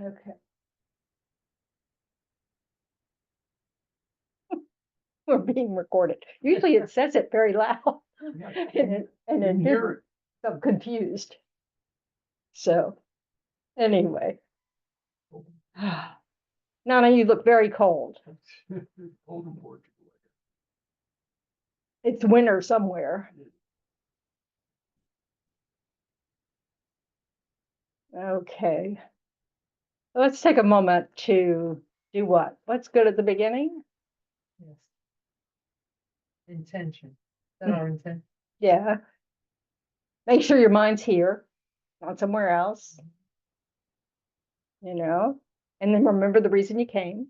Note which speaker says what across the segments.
Speaker 1: Okay. We're being recorded. Usually it says it very loud.
Speaker 2: Yeah.
Speaker 1: And it
Speaker 2: Hear
Speaker 1: didn't. So I'm confused. So anyway. Nana, you look very cold.
Speaker 2: it. Cold in Portugal.
Speaker 1: It's winter somewhere. Okay. Let's take a moment to do what? What's good at the beginning?
Speaker 3: Yes. Intention. Is that our intent?
Speaker 1: Yeah. Make sure your mind's here, not somewhere else. And then remember the reason you came.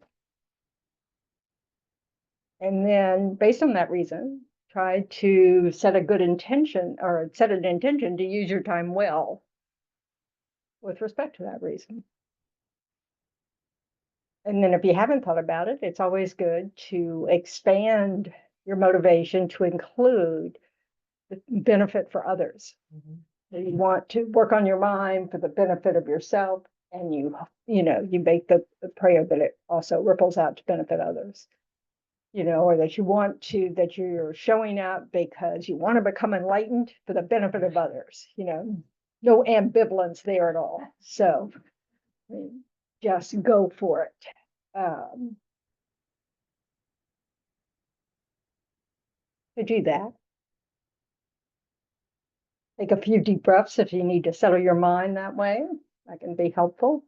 Speaker 1: And then based on that reason, try to set a good intention or set an intention to use your time well with respect to that reason. And then if you haven't thought about it, it's always good to expand your motivation to include the benefit for others. You want to work on your mind for the benefit of yourself, and you make the prayer that it also ripples out to benefit others. Or that you're showing up because you want to become enlightened for the benefit of others. No ambivalence there at all. So just go for it. To do that, take a few deep breaths if you need to settle your mind that way. That can be helpful.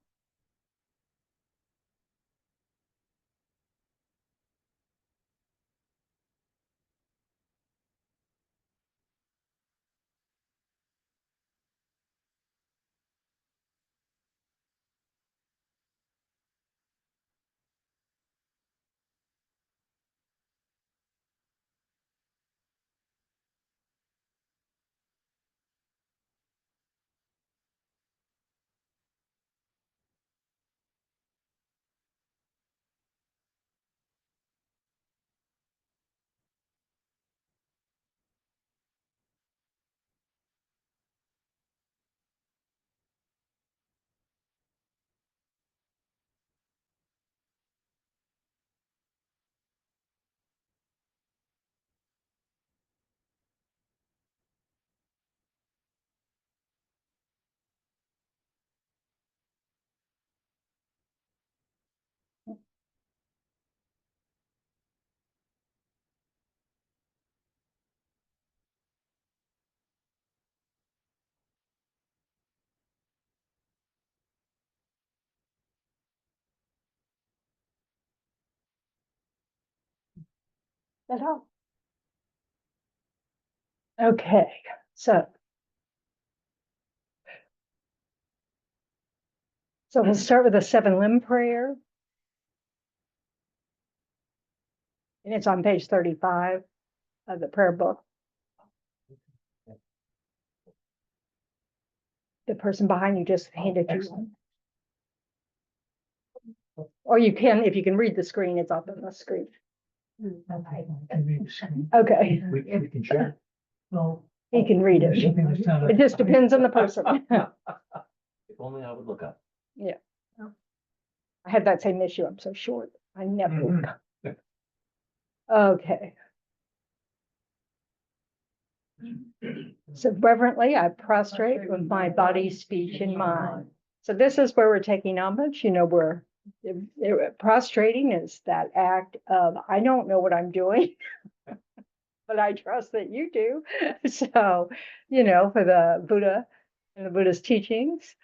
Speaker 1: That help? Okay, so we'll start with a 7-limb prayer. And it's on page 35 of the prayer book. The person behind you just handed you one. Or you can, if you can read the screen, it's up on the screen. Okay.
Speaker 2: We can share.
Speaker 3: Well,
Speaker 1: He can read it. It just depends on the person.
Speaker 2: If only I would look up.
Speaker 1: Yeah. I had that same issue. I'm so short. I never look up. Okay. So reverently, I prostrate with my body, speech, and mind. So this is where we're taking homage. Prostrating is that act of, I don't know what I'm doing, but I trust that you do. So, for the Buddha and the Buddha's teachings,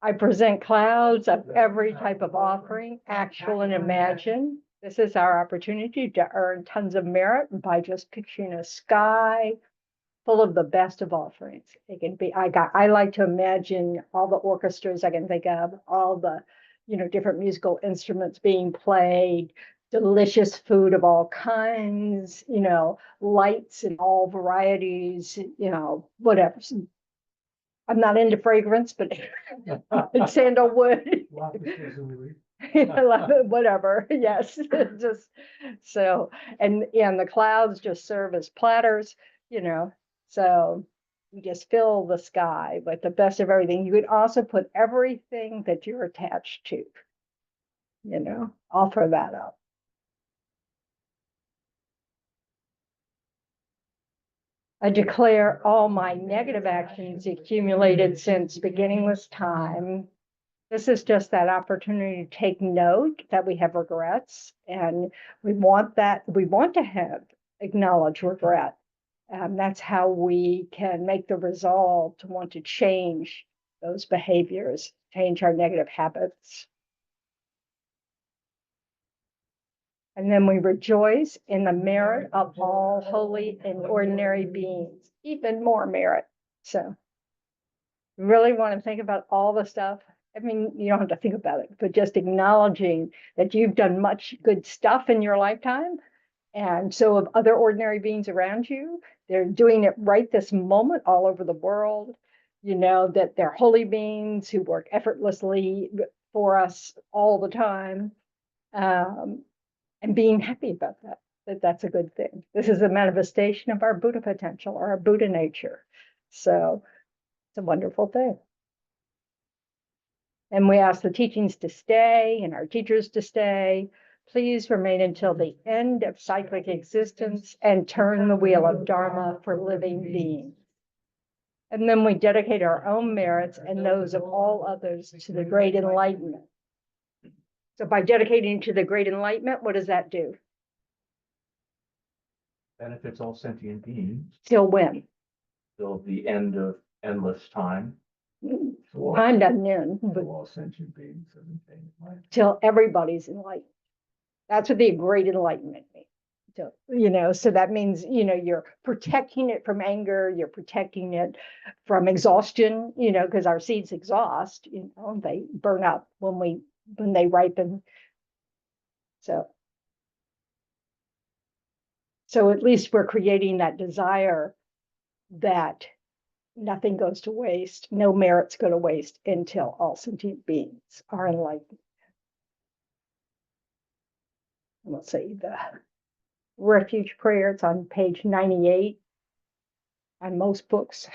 Speaker 1: I present clouds of every type of offering, actual and imagined. This is our opportunity to earn tons of merit by just picturing a sky full of the best of offerings. It can be, I like to imagine all the orchestras I can think of, all the, different musical instruments being played, delicious food of all kinds, lights in all varieties, whatever. I'm not into fragrance, but sandalwood. Whatever. Yes. Just so, and the clouds just serve as platters, so You just fill the sky with the best of everything. You could also put everything that you're attached to, offer that up. I declare all my negative actions accumulated since beginningless time. This is just that opportunity to take note that we have regrets, and we want to have acknowledge regret. That's how we can make the resolve to want to change those behaviors, change our negative habits. And then we rejoice in the merit of all holy and ordinary beings, even more merit. So you really want to think about all the stuff. I mean, you don't have to think about it, but just acknowledging that you've done much good stuff in your lifetime. And so of other ordinary beings around you, they're doing it right this moment all over the world. That they're holy beings who work effortlessly for us all the time. And being happy about that's a good thing. This is a manifestation of our Buddha potential, or our Buddha nature. So it's a wonderful thing. And we ask the teachings to stay and our teachers to stay. Please remain until the end of cyclic existence and turn the wheel of Dharma for living beings. And then we dedicate our own merits and those of all others to the great enlightenment. So by dedicating to the great enlightenment, what does that do?
Speaker 2: Benefits all sentient beings
Speaker 1: Till when?
Speaker 2: till the end of endless time.
Speaker 1: Time doesn't end, but
Speaker 2: All sentient beings.
Speaker 1: till everybody's enlightened. That's what the great enlightenment means. So, so that means, you're protecting it from anger, you're protecting it from exhaustion, because our seeds exhaust, they burn up when they ripen. So at least we're creating that desire that nothing goes to waste, no merits go to waste until all sentient beings are enlightened. And we'll see the refuge prayer. It's on page 98 on most books.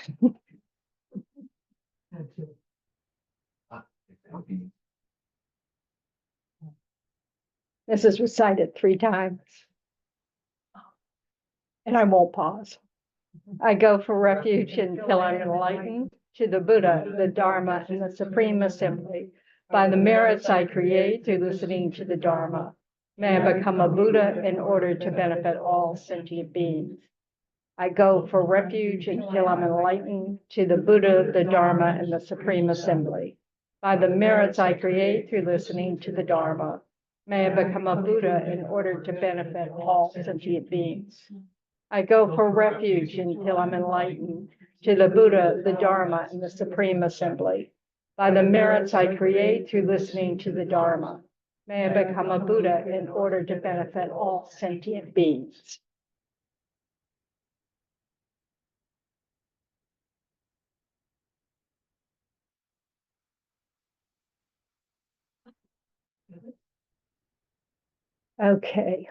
Speaker 1: This is recited 3 times. And I won't pause. I go for refuge until I'm enlightened to the Buddha, the Dharma, and the Supreme Assembly. By the merits I create through listening to the Dharma, may I become a Buddha in order to benefit all sentient beings. I go for refuge until I'm enlightened to the Buddha, the Dharma, and the Supreme Assembly. By the merits I create through listening to the Dharma, may I become a Buddha in order to benefit all sentient beings. I go for refuge until I'm enlightened to the Buddha, the Dharma, and the Supreme Assembly. By the merits I create through listening to the Dharma, may I become a Buddha in order to benefit all sentient beings. Okay.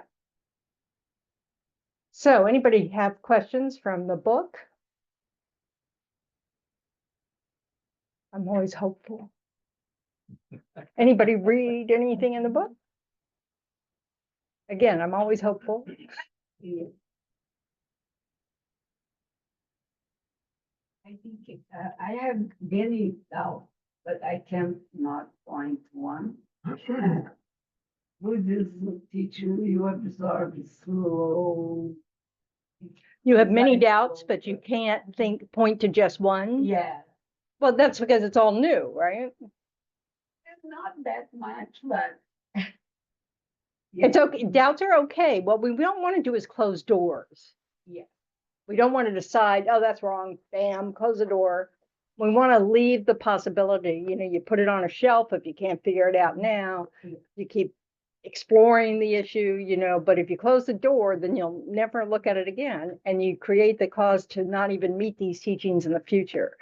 Speaker 1: So anybody have questions from the book? I'm always hopeful. Anybody read anything in the book? Again, I'm always hopeful.
Speaker 4: I think I have many doubts, but I cannot find one. Buddhism teach you absorb slow.
Speaker 1: You have many doubts, but you can't point to just one.
Speaker 4: Yeah,
Speaker 1: Well, that's because it's all new, right?
Speaker 4: not that much, but.
Speaker 1: It's okay. Doubts are okay. What we don't want to do is close doors.
Speaker 4: Yeah.
Speaker 1: We don't want to decide, oh, that's wrong. Bam, close the door. We want to leave the possibility, you put it on a shelf if you can't figure it out now. You keep exploring the issue, but if you close the door, then you'll never look at it again. And you create the cause to not even meet these teachings in the future,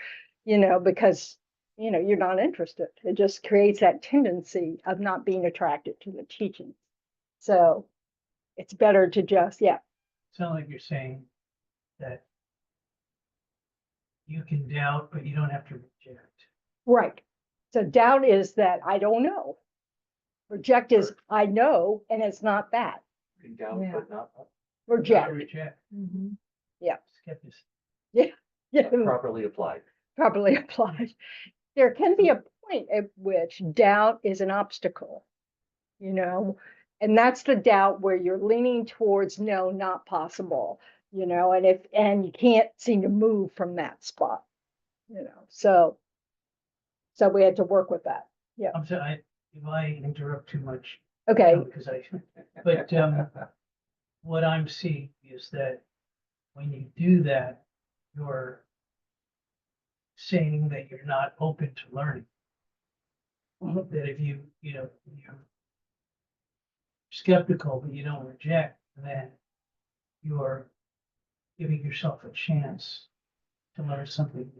Speaker 1: because, you're not interested. It just creates that tendency of not being attracted to the teachings. So it's better to just,
Speaker 3: Sound like you're saying that
Speaker 5: you can doubt, but you don't have to reject.
Speaker 1: Right. So doubt is that I don't know. Reject is I know, and it's not that.
Speaker 2: Can doubt,
Speaker 3: Yeah.
Speaker 2: but not
Speaker 5: Not
Speaker 1: Reject.
Speaker 5: reject,
Speaker 3: Mhm.
Speaker 5: skepticism.
Speaker 1: Yeah,
Speaker 2: properly applied.
Speaker 1: properly applied. There can be a point at which doubt is an obstacle, you know, and that's the doubt where you're leaning towards no, not possible, you know, and you can't seem to move from that spot, you know, so we had to work with that.
Speaker 5: I'm sorry, if I interrupt too much,
Speaker 1: Okay,
Speaker 5: because but, what I'm seeing is that when you do that, you're saying that you're not open to learning. That if you're skeptical, but you don't reject, then you're giving yourself a chance to learn something.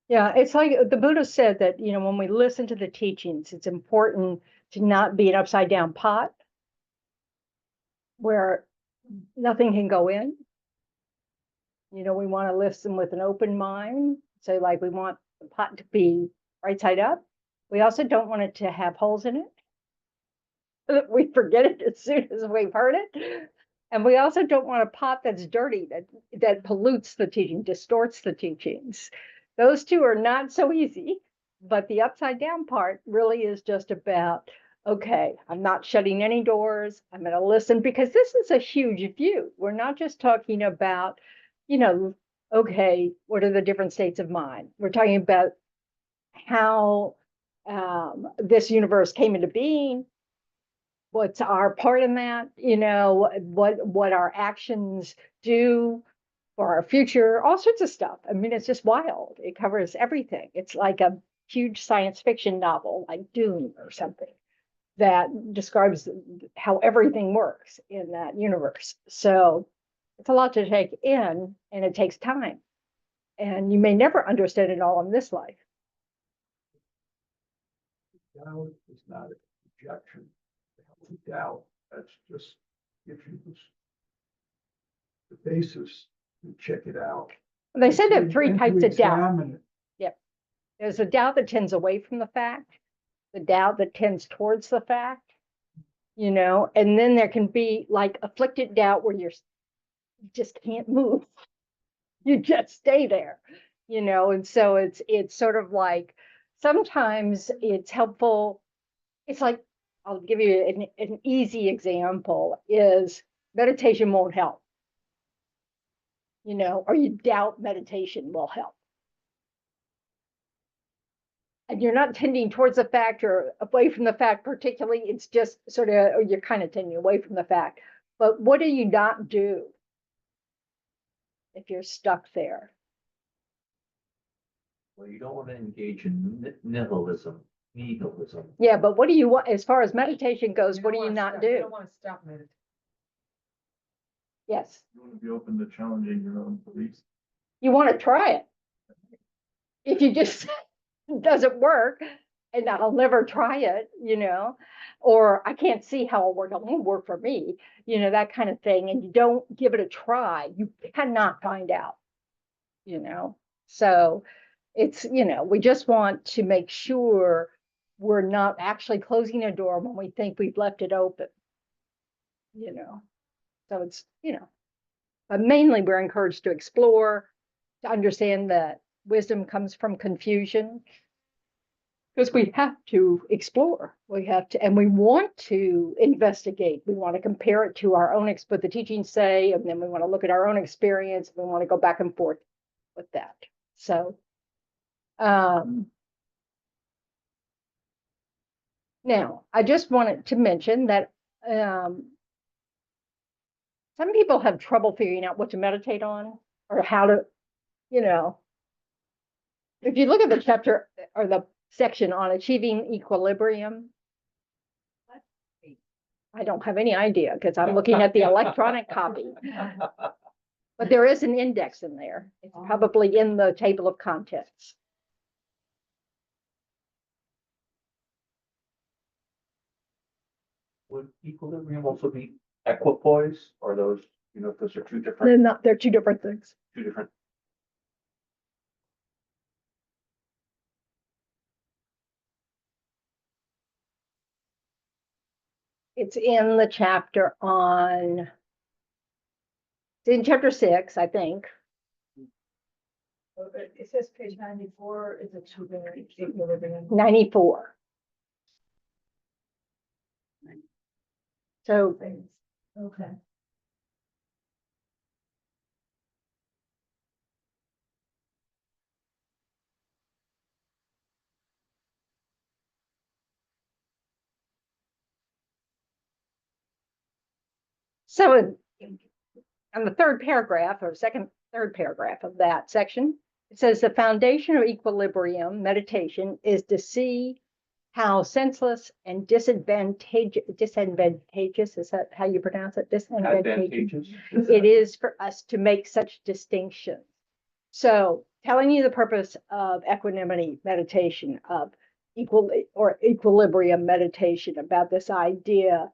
Speaker 1: yeah, it's like the Buddha said that, you know, when we listen to the teachings, it's important to not be an upside down pot where nothing can go in. You know, we want to listen with an open mind. So like we want the pot to be right side up. We also don't want it to have holes in it. We forget it as soon as we've heard it. And we also don't want a pot that's dirty, that pollutes the teaching, distorts the teachings. Those two are not so easy, but the upside down part really is just about, okay, I'm not shutting any doors. I'm going to listen because this is a huge view. We're not just talking about, you know, okay, what are the different states of mind? We're talking about how this universe came into being, what's our part in that, you know, what our actions do for our future, all sorts of stuff. I mean, it's just wild. It covers everything. It's like a huge science fiction novel, like Dune or something, that describes how everything works in that universe. So it's a lot to take in, and it takes time. And you may never understand it all in this life.
Speaker 6: Doubt is not a rejection. Doubt, that's just gives you the basis to check it out.
Speaker 1: They said there are
Speaker 6: And
Speaker 1: three
Speaker 6: to
Speaker 1: types of doubt.
Speaker 6: examine it.
Speaker 1: There's a doubt that tends away from the fact, the doubt that tends towards the fact, you know, and then there can be like afflicted doubt where you just can't move. You just stay there, you know, and so it's sort of like sometimes it's helpful. It's like, I'll give you an easy example is meditation won't help, you know, or you doubt meditation will help. And you're not tending towards the fact or away from the fact particularly, it's just sort of, or you're kind of tending away from the fact. But what do you not do if you're stuck there?
Speaker 2: Well, you don't want to engage in nihilism.
Speaker 1: Yeah, but what do you want, as far as meditation goes, what do you
Speaker 3: don't wanna
Speaker 1: not
Speaker 3: stop- You
Speaker 1: do?
Speaker 3: don't want to stop meditating.
Speaker 1: Yes,
Speaker 6: You want to be open to challenging your own beliefs.
Speaker 1: you want to try it. If you just it doesn't work, and I'll never try it, you know, or I can't see how it'll work, it won't work for me, you know, that kind of thing, and you don't give it a try, you cannot find out, you know. So it's, you know, we just want to make sure we're not actually closing a door when we think we've left it open, you know. So it's, you know, but mainly we're encouraged to explore, to understand that wisdom comes from confusion. Because we have to explore, we have to, and we want to investigate. We want to compare it to our own, what the teachings say, and then we want to look at our own experience. We want to go back and forth with that. So, now I just wanted to mention that some people have trouble figuring out what to meditate on or how to, you know, if you look at the chapter or the section on achieving equilibrium, I don't have any idea because I'm looking at the electronic copy, but there is an index in there. It's probably in the table of contents.
Speaker 2: Would equilibrium also be equipoise, or those, you know, those are two different,
Speaker 1: They're two different things.
Speaker 2: two different.
Speaker 1: It's in the chapter on, it's in chapter 6, I think.
Speaker 3: It says page 94, is it too very equilibrium?
Speaker 1: 94. So
Speaker 3: Okay.
Speaker 1: on the third paragraph or third paragraph of that section, it says the foundation of equilibrium meditation is to see how senseless and disadvantageous, is that how you pronounce it?
Speaker 2: Advantageous.
Speaker 1: It is for us to make such distinctions. So telling you the purpose of equanimity meditation, of equilibrium meditation, about this idea.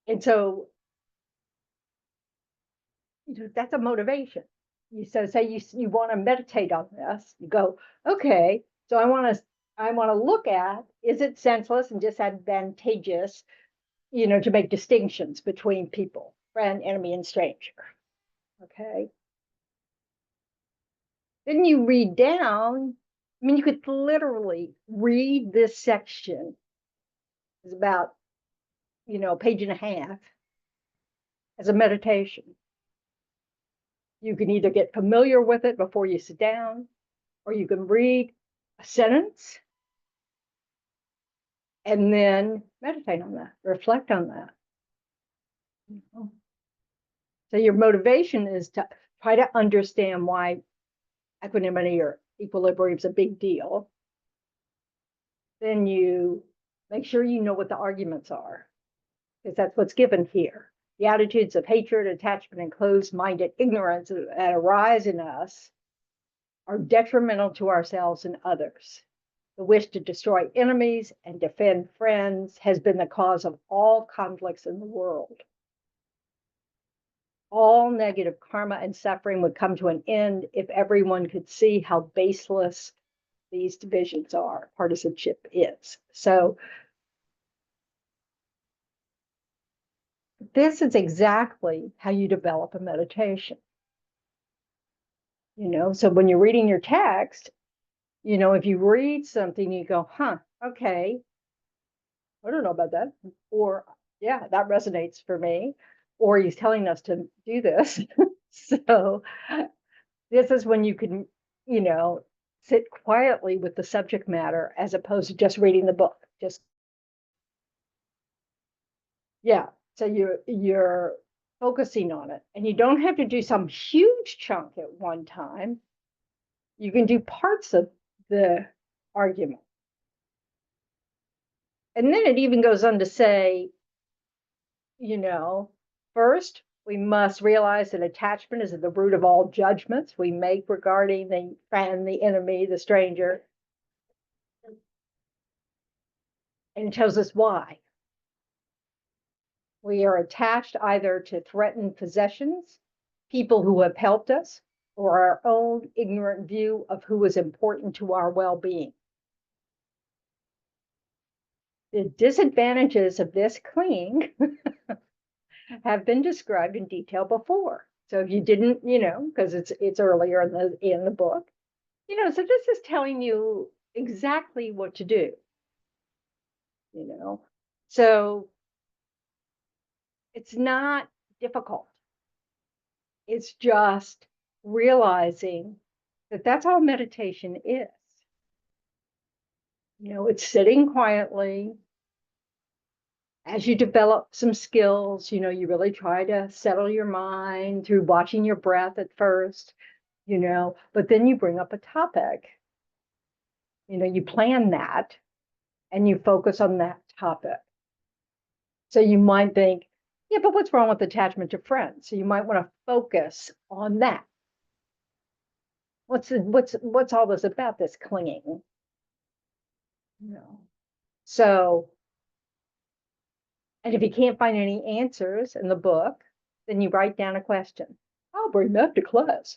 Speaker 1: And so that's a motivation. Say you want to meditate on this, you go, okay, so I want to look at, is it senseless and disadvantageous, to make distinctions between people, friend, enemy, and stranger. Okay. Then you read down, I mean, you could literally read this section. It's about, a page and a half as a meditation. You can either get familiar with it before you sit down, or you can read a sentence and then meditate on that, reflect on that. So your motivation is to try to understand why equanimity or equilibrium is a big deal. Then you make sure you know what the arguments are, because that's what's given here. The attitudes of hatred, attachment, and closed-minded ignorance that arise in us are detrimental to ourselves and others. The wish to destroy enemies and defend friends has been the cause of all conflicts in the world. All negative karma and suffering would come to an end if everyone could see how baseless these divisions are, partisanship is. So this is exactly how you develop a meditation. So when you're reading your text, if you read something, you go, okay, I don't know about that. Or, yeah, that resonates for me. Or he's telling us to do this. So this is when you can, sit quietly with the subject matter as opposed to just reading the book. So you're focusing on it, and you don't have to do some huge chunk at one time. You can do parts of the argument. And then it even goes on to say, first, we must realize that attachment is at the root of all judgments we make regarding the friend, the enemy, the stranger. And it tells us why. We are attached either to threatened possessions, people who have helped us, or our own ignorant view of who is important to our well-being. The disadvantages of this clinging have been described in detail before. So if you didn't, because it's earlier in the book, so this is telling you exactly what to do. So it's not difficult. It's just realizing that that's all meditation is. It's sitting quietly. As you develop some skills, you really try to settle your mind through watching your breath at first, but then you bring up a topic. You plan that and you focus on that topic. So you might think, yeah, but what's wrong with attachment to friends? So you might want to focus on that. What's all this about, this clinging? So, and if you can't find any answers in the book, then you write down a question. I'll bring that to class.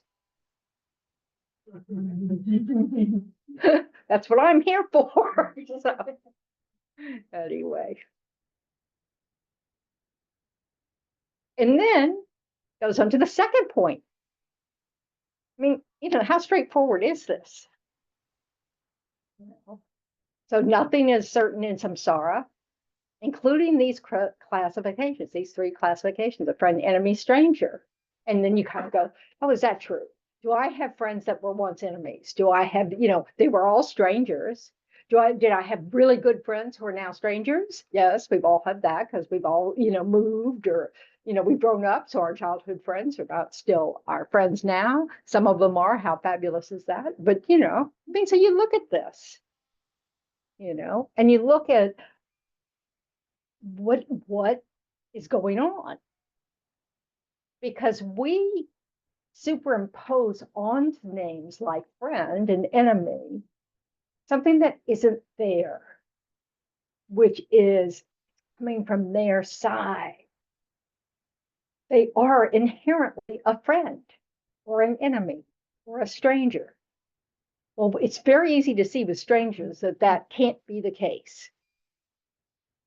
Speaker 1: That's what I'm here for. So, anyway. And then goes on to the second point. I mean, how straightforward is this? So nothing is certain in samsara, including these classifications, these three classifications of friend, enemy, stranger. And then you kind of go, oh, is that true? Do I have friends that were once enemies? Do I have, they were all strangers. Did I have really good friends who are now strangers? Yes, we've all had that because we've all, moved or, we've grown up. So our childhood friends are not still our friends now. Some of them are. How fabulous is that? But, I mean, so you look at this, and you look at what is going on, because we superimpose onto names like friend and enemy something that isn't there, which is coming from their side. They are inherently a friend or an enemy or a stranger. Well, it's very easy to see with strangers that can't be the case.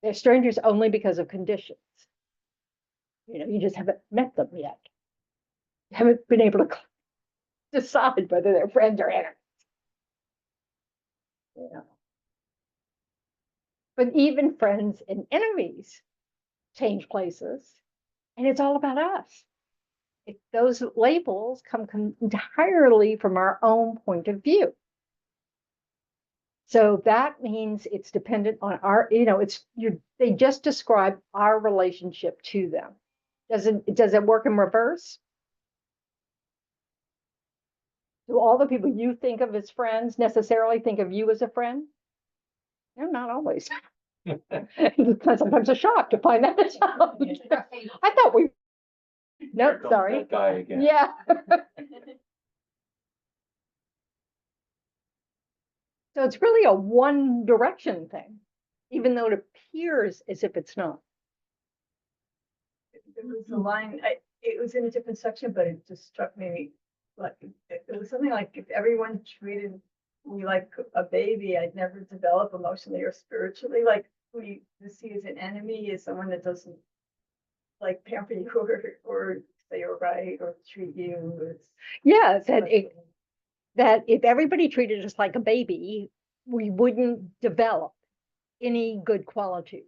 Speaker 1: They're strangers only because of conditions. You just haven't met them yet. You haven't been able to decide whether they're friends or enemies. But even friends and enemies change places, and it's all about us. Those labels come entirely from our own point of view. So that means it's dependent on our, they just describe our relationship to them. Does it work in reverse? Do all the people you think of as friends necessarily think of you as a friend? No, not always. Sometimes a shock to find that out. I thought we. No,
Speaker 2: Here comes
Speaker 1: sorry.
Speaker 2: that guy again.
Speaker 1: Yeah. So it's really a one direction thing, even though it appears as if it's not.
Speaker 3: There was a line, it was in a different section, but it just struck me like, it was something like, if everyone treated me like a baby, I'd never develop emotionally or spiritually. Like, who you see as an enemy is someone that doesn't like pamper you or say you're right or treat you.
Speaker 1: Yeah, that if everybody treated us like a baby, we wouldn't develop any good qualities.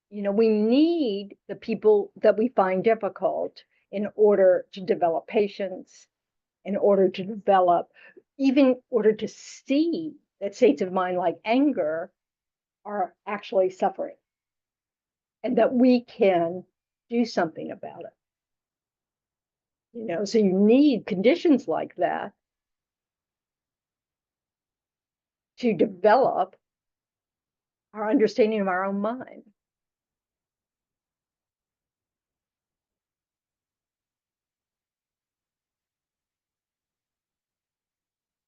Speaker 1: We need the people that we find difficult in order to develop patience, in order to develop, even in order to see that states of mind like anger are actually suffering and that we can do something about it. So you need conditions like that to develop our understanding of our own mind.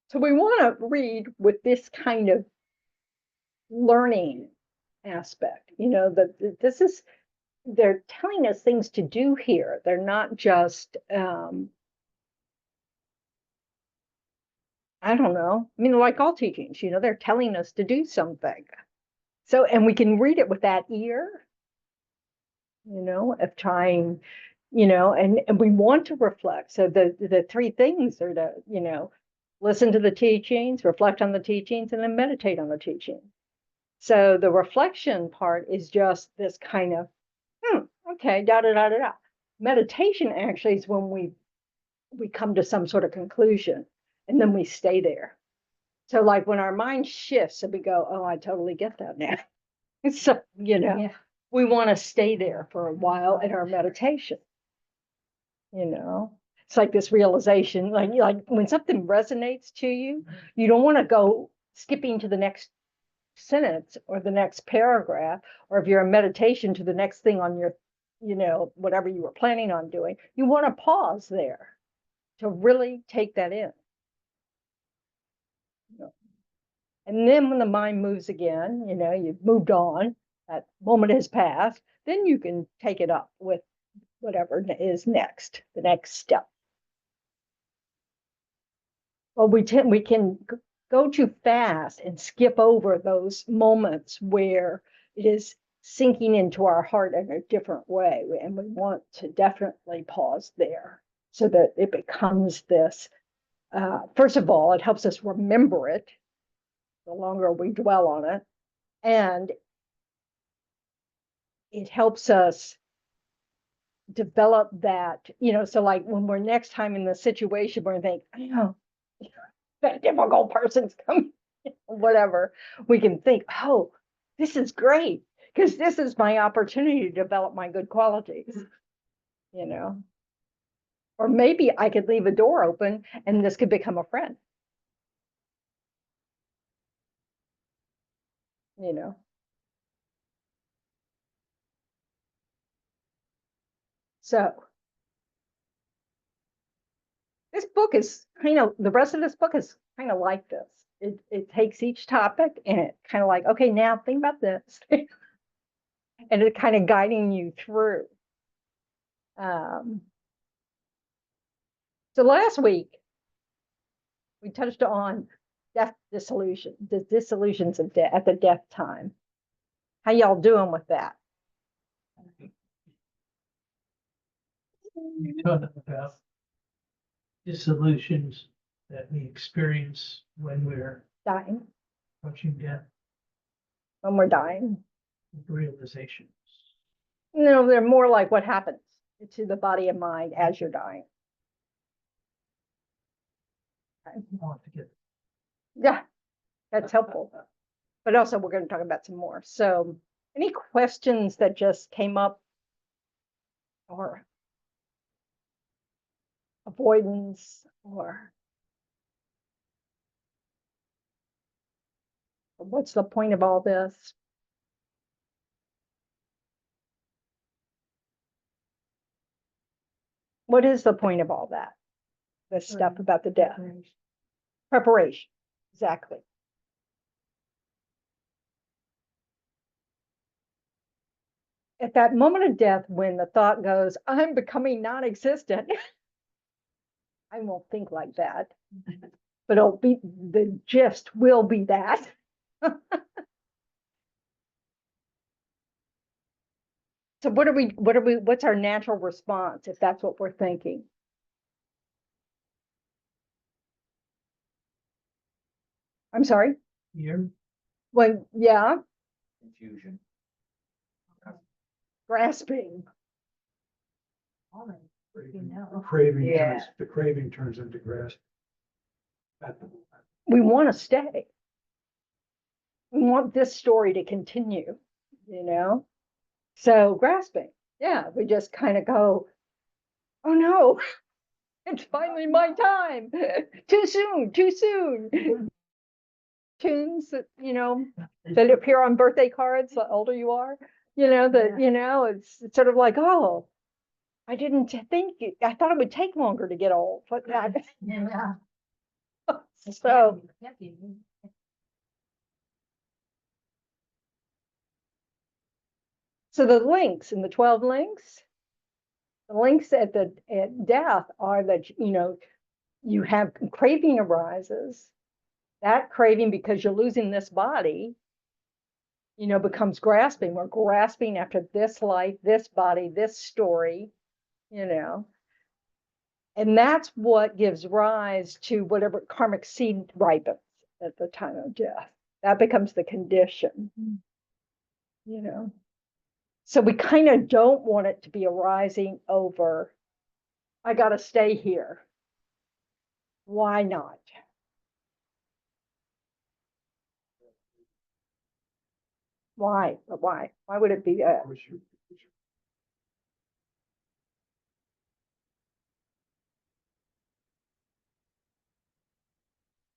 Speaker 1: So we want to read with this kind of learning aspect, that this is, they're telling us things to do here. They're not just, I don't know. I mean, like all teachings, they're telling us to do something. So, and we can read it with that ear, of trying, and we want to reflect. So the three things are to, listen to the teachings, reflect on the teachings, and then meditate on the teaching. So the reflection part is just this kind of, okay, da da da da da. Meditation actually is when we come to some sort of conclusion, and then we stay there. So like when our mind shifts and we go, oh, I totally get that now. So, we want to stay there for a while in our meditation. It's like this realization, like when something resonates to you, you don't want to go skipping to the next sentence or the next paragraph, or if you're in meditation to the next thing on your, whatever you were planning on doing, you want to pause there to really take that in. And then when the mind moves again, you've moved on, that moment has passed, then you can take it up with whatever is next, the next step. Well, we can go too fast and skip over those moments where it is sinking into our heart in a different way. And we want to definitely pause there so that it becomes this. First of all, it helps us remember it the longer we dwell on it. And it helps us develop that, so like when we're next time in the situation where we think, that difficult person's coming, whatever, we can think, oh, this is great, because this is my opportunity to develop my good qualities, Or maybe I could leave a door open and this could become a friend. So this book is the rest of this book is kind of like this. It takes each topic and it kind of like, okay, now think about this. And it kind of guiding you through. So last week, we touched on death dissolution, the dissolutions of death at the death time. How y'all doing with that?
Speaker 5: You talk about dissolutions that we experience when we're
Speaker 1: Dying,
Speaker 5: approaching death,
Speaker 1: when we're dying.
Speaker 5: realizations.
Speaker 1: No, they're more like what happens to the body and mind as you're dying.
Speaker 5: All together.
Speaker 1: Yeah, that's helpful. But also we're going to talk about some more. So any questions that just came up or avoidance or what's the point of all this? What is the point of all that? This stuff about the death. Preparation. Exactly. At that moment of death, when the thought goes, I'm becoming non-existent, I won't think like that, but it'll be, the gist will be that. So what's our natural response if that's what we're thinking? I'm sorry?
Speaker 5: Here,
Speaker 1: Well, yeah,
Speaker 2: Confusion.
Speaker 1: grasping.
Speaker 6: The craving turns into grasp. At the moment.
Speaker 1: We want to stay. We want this story to continue, So grasping, yeah, we just kind of go, oh no, it's finally my time. Too soon, too soon. Tunes that, that appear on birthday cards, the older you are, it's sort of like, oh, I didn't think I thought it would take longer to get old, but that.
Speaker 4: Yeah.
Speaker 1: So the links in the 12 links, the links at death are that, you have craving arises. That craving, because you're losing this body, becomes grasping. We're grasping after this life, this body, this story, and that's what gives rise to whatever karmic seed ripens at the time of death. That becomes the condition, So we kind of don't want it to be arising over, I got to stay here. Why not? Why? But why? Why would it be that?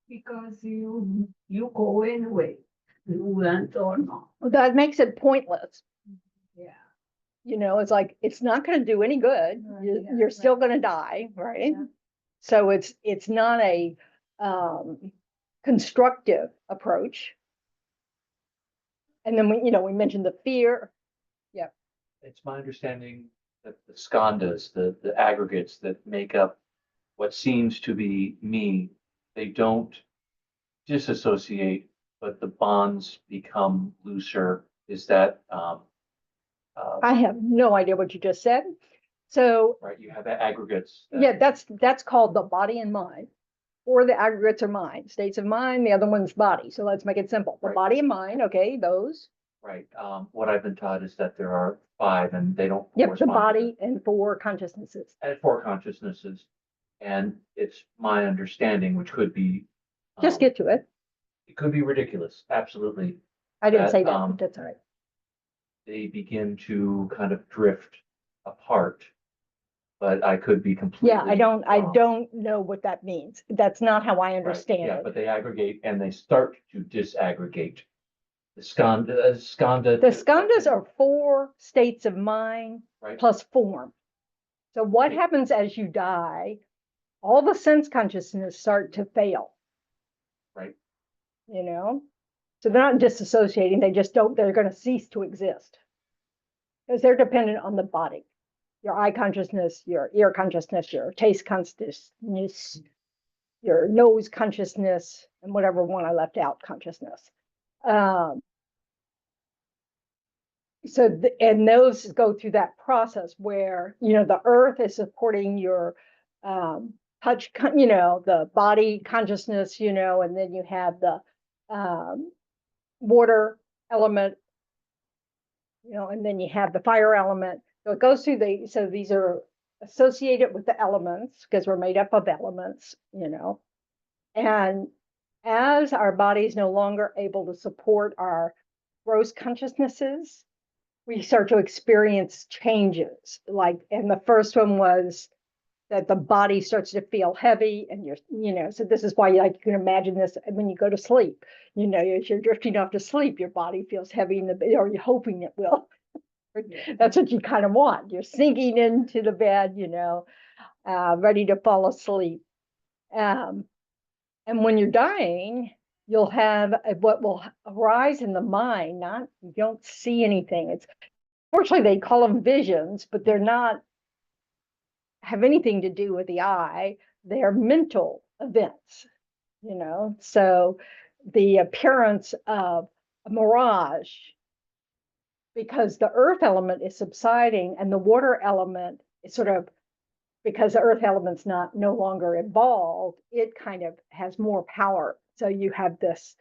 Speaker 4: Because you go anyway, you went or not.
Speaker 1: Well, that makes it pointless.
Speaker 4: Yeah.
Speaker 1: It's like, it's not going to do any good. You're still going to die, right?
Speaker 4: Yeah.
Speaker 1: So it's not a constructive approach. And then we mentioned the fear. Yeah.
Speaker 2: It's my understanding that the skandhas, the aggregates that make up what seems to be me, they don't disassociate, but the bonds become looser. Is that
Speaker 1: I have no idea what you just said. So
Speaker 2: right, you have aggregates.
Speaker 1: yeah, that's called the body and mind, or the aggregates are mind, states of mind. The other one's body. So let's make it simple. The
Speaker 2: Right.
Speaker 1: body and mind. Okay, those.
Speaker 2: Right, what I've been taught is that there are 5 and they don't
Speaker 1: Yep, the
Speaker 2: correspond.
Speaker 1: body and 4 consciousnesses.
Speaker 2: And 4 consciousnesses. And it's my understanding, which could be.
Speaker 1: Just get to it.
Speaker 2: It could be ridiculous, absolutely.
Speaker 1: I didn't
Speaker 2: that,
Speaker 1: say that, but that's all right.
Speaker 2: They begin to kind of drift apart, but I could be completely.
Speaker 1: Yeah, I
Speaker 2: wrong.
Speaker 1: don't know what that means. That's not how I
Speaker 2: Right,
Speaker 1: understand
Speaker 2: yeah,
Speaker 1: it.
Speaker 2: but they aggregate and they start to disaggregate. The skanda.
Speaker 1: The skandhas are 4 states of mind
Speaker 2: Right.
Speaker 1: plus form. So what
Speaker 2: Right.
Speaker 1: happens as you die? All the sense consciousness start to fail.
Speaker 2: Right.
Speaker 1: You know, so they're not disassociating. They just don't. They're going to cease to exist because they're dependent on the body. Your eye consciousness, your ear consciousness, your taste consciousness, your nose consciousness, and whatever one I left out, consciousness. And those go through that process where, the earth is supporting your touch, the body consciousness, and then you have the water element, and then you have the fire element. So it goes through so these are associated with the elements because we're made up of elements, and as our body is no longer able to support our gross consciousnesses, we start to experience changes. And the first one was that the body starts to feel heavy, and so this is why you can imagine this when you go to sleep. As you're drifting off to sleep, your body feels heavy in the bed, or you're hoping it will. That's what you kind of want. You're sinking into the bed, ready to fall asleep. And when you're dying, you'll have what will arise in the mind. You don't see anything. Fortunately, they call them visions, but they're not have anything to do with the eye. They're mental events, So the appearance of a mirage, because the earth element is subsiding and the water element is sort of, because the earth element's no longer involved, it kind of has more power. So you have this,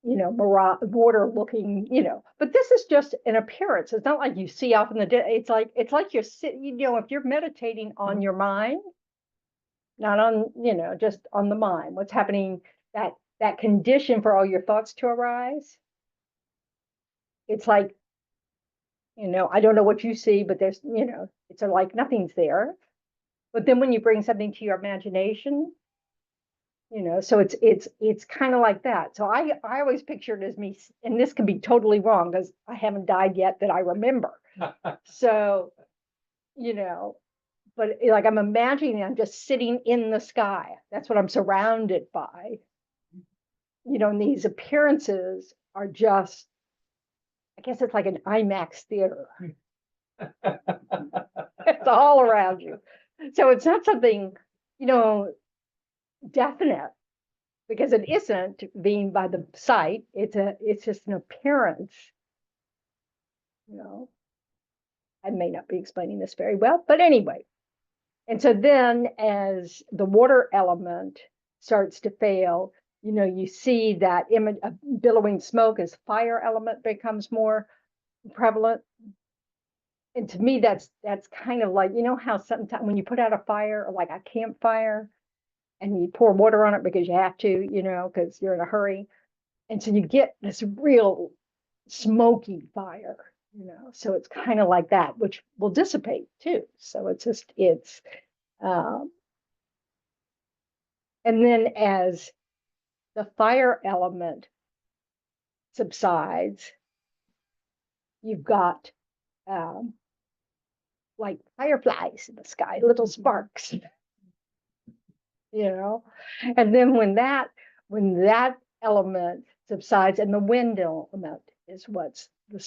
Speaker 1: mirage, water looking, but this is just an appearance. It's not like you see off in the it's like you're sitting, if you're meditating on your mind, not on, just on the mind, what's happening, that condition for all your thoughts to arise. It's like, I don't know what you see, but there's, it's like nothing's there. But then when you bring something to your imagination, so it's kind of like that. So I always picture it as me, and this can be totally wrong because I haven't died yet that I remember. So, but like I'm imagining I'm just sitting in the sky. That's what I'm surrounded by. And these appearances are just, I guess it's like an IMAX theater. It's all around you. So it's not something, definite, because it isn't being by the sight. It's just an appearance. I may not be explaining this very well, but anyway. And so then as the water element starts to fail, you see that image of billowing smoke as fire element becomes more prevalent. And to me, that's kind of like, how sometimes when you put out a fire, or like a campfire, and you pour water on it because you have to, because you're in a hurry. And so you get this real smoky fire, so it's kind of like that, which will dissipate too. So and then as the fire element subsides, you've got like fireflies in the sky, little sparks, and then when that element subsides, and the wind element is what's the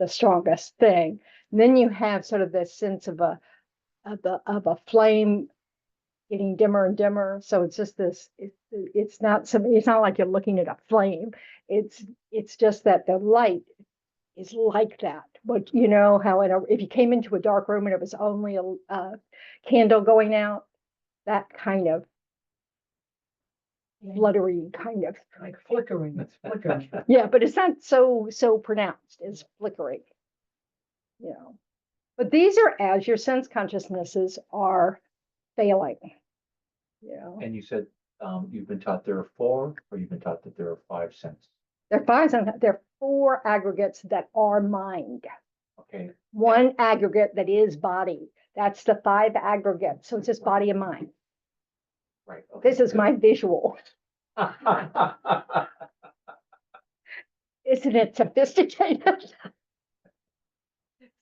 Speaker 1: strongest thing, and then you have sort of this sense of a flame getting dimmer and dimmer. So it's just this, it's not like you're looking at a flame. It's just that the light is like that. But you know how if you came into a dark room and it was only a candle going out, that kind of fluttery kind of.
Speaker 6: Like flickering, it's flickering.
Speaker 1: Yeah, but it's not so pronounced as flickering. You know. But these are as your sense consciousnesses are failing. You know.
Speaker 2: And you said, you've been taught there are 4, or you've been taught that there are 5 senses.
Speaker 1: There are 4 aggregates that are mind.
Speaker 2: Okay.
Speaker 1: 1 aggregate that is body. That's the 5 aggregates. So it's just body and mind.
Speaker 2: Right. Okay,
Speaker 1: This is my visual.
Speaker 2: good.
Speaker 1: Isn't it sophisticated?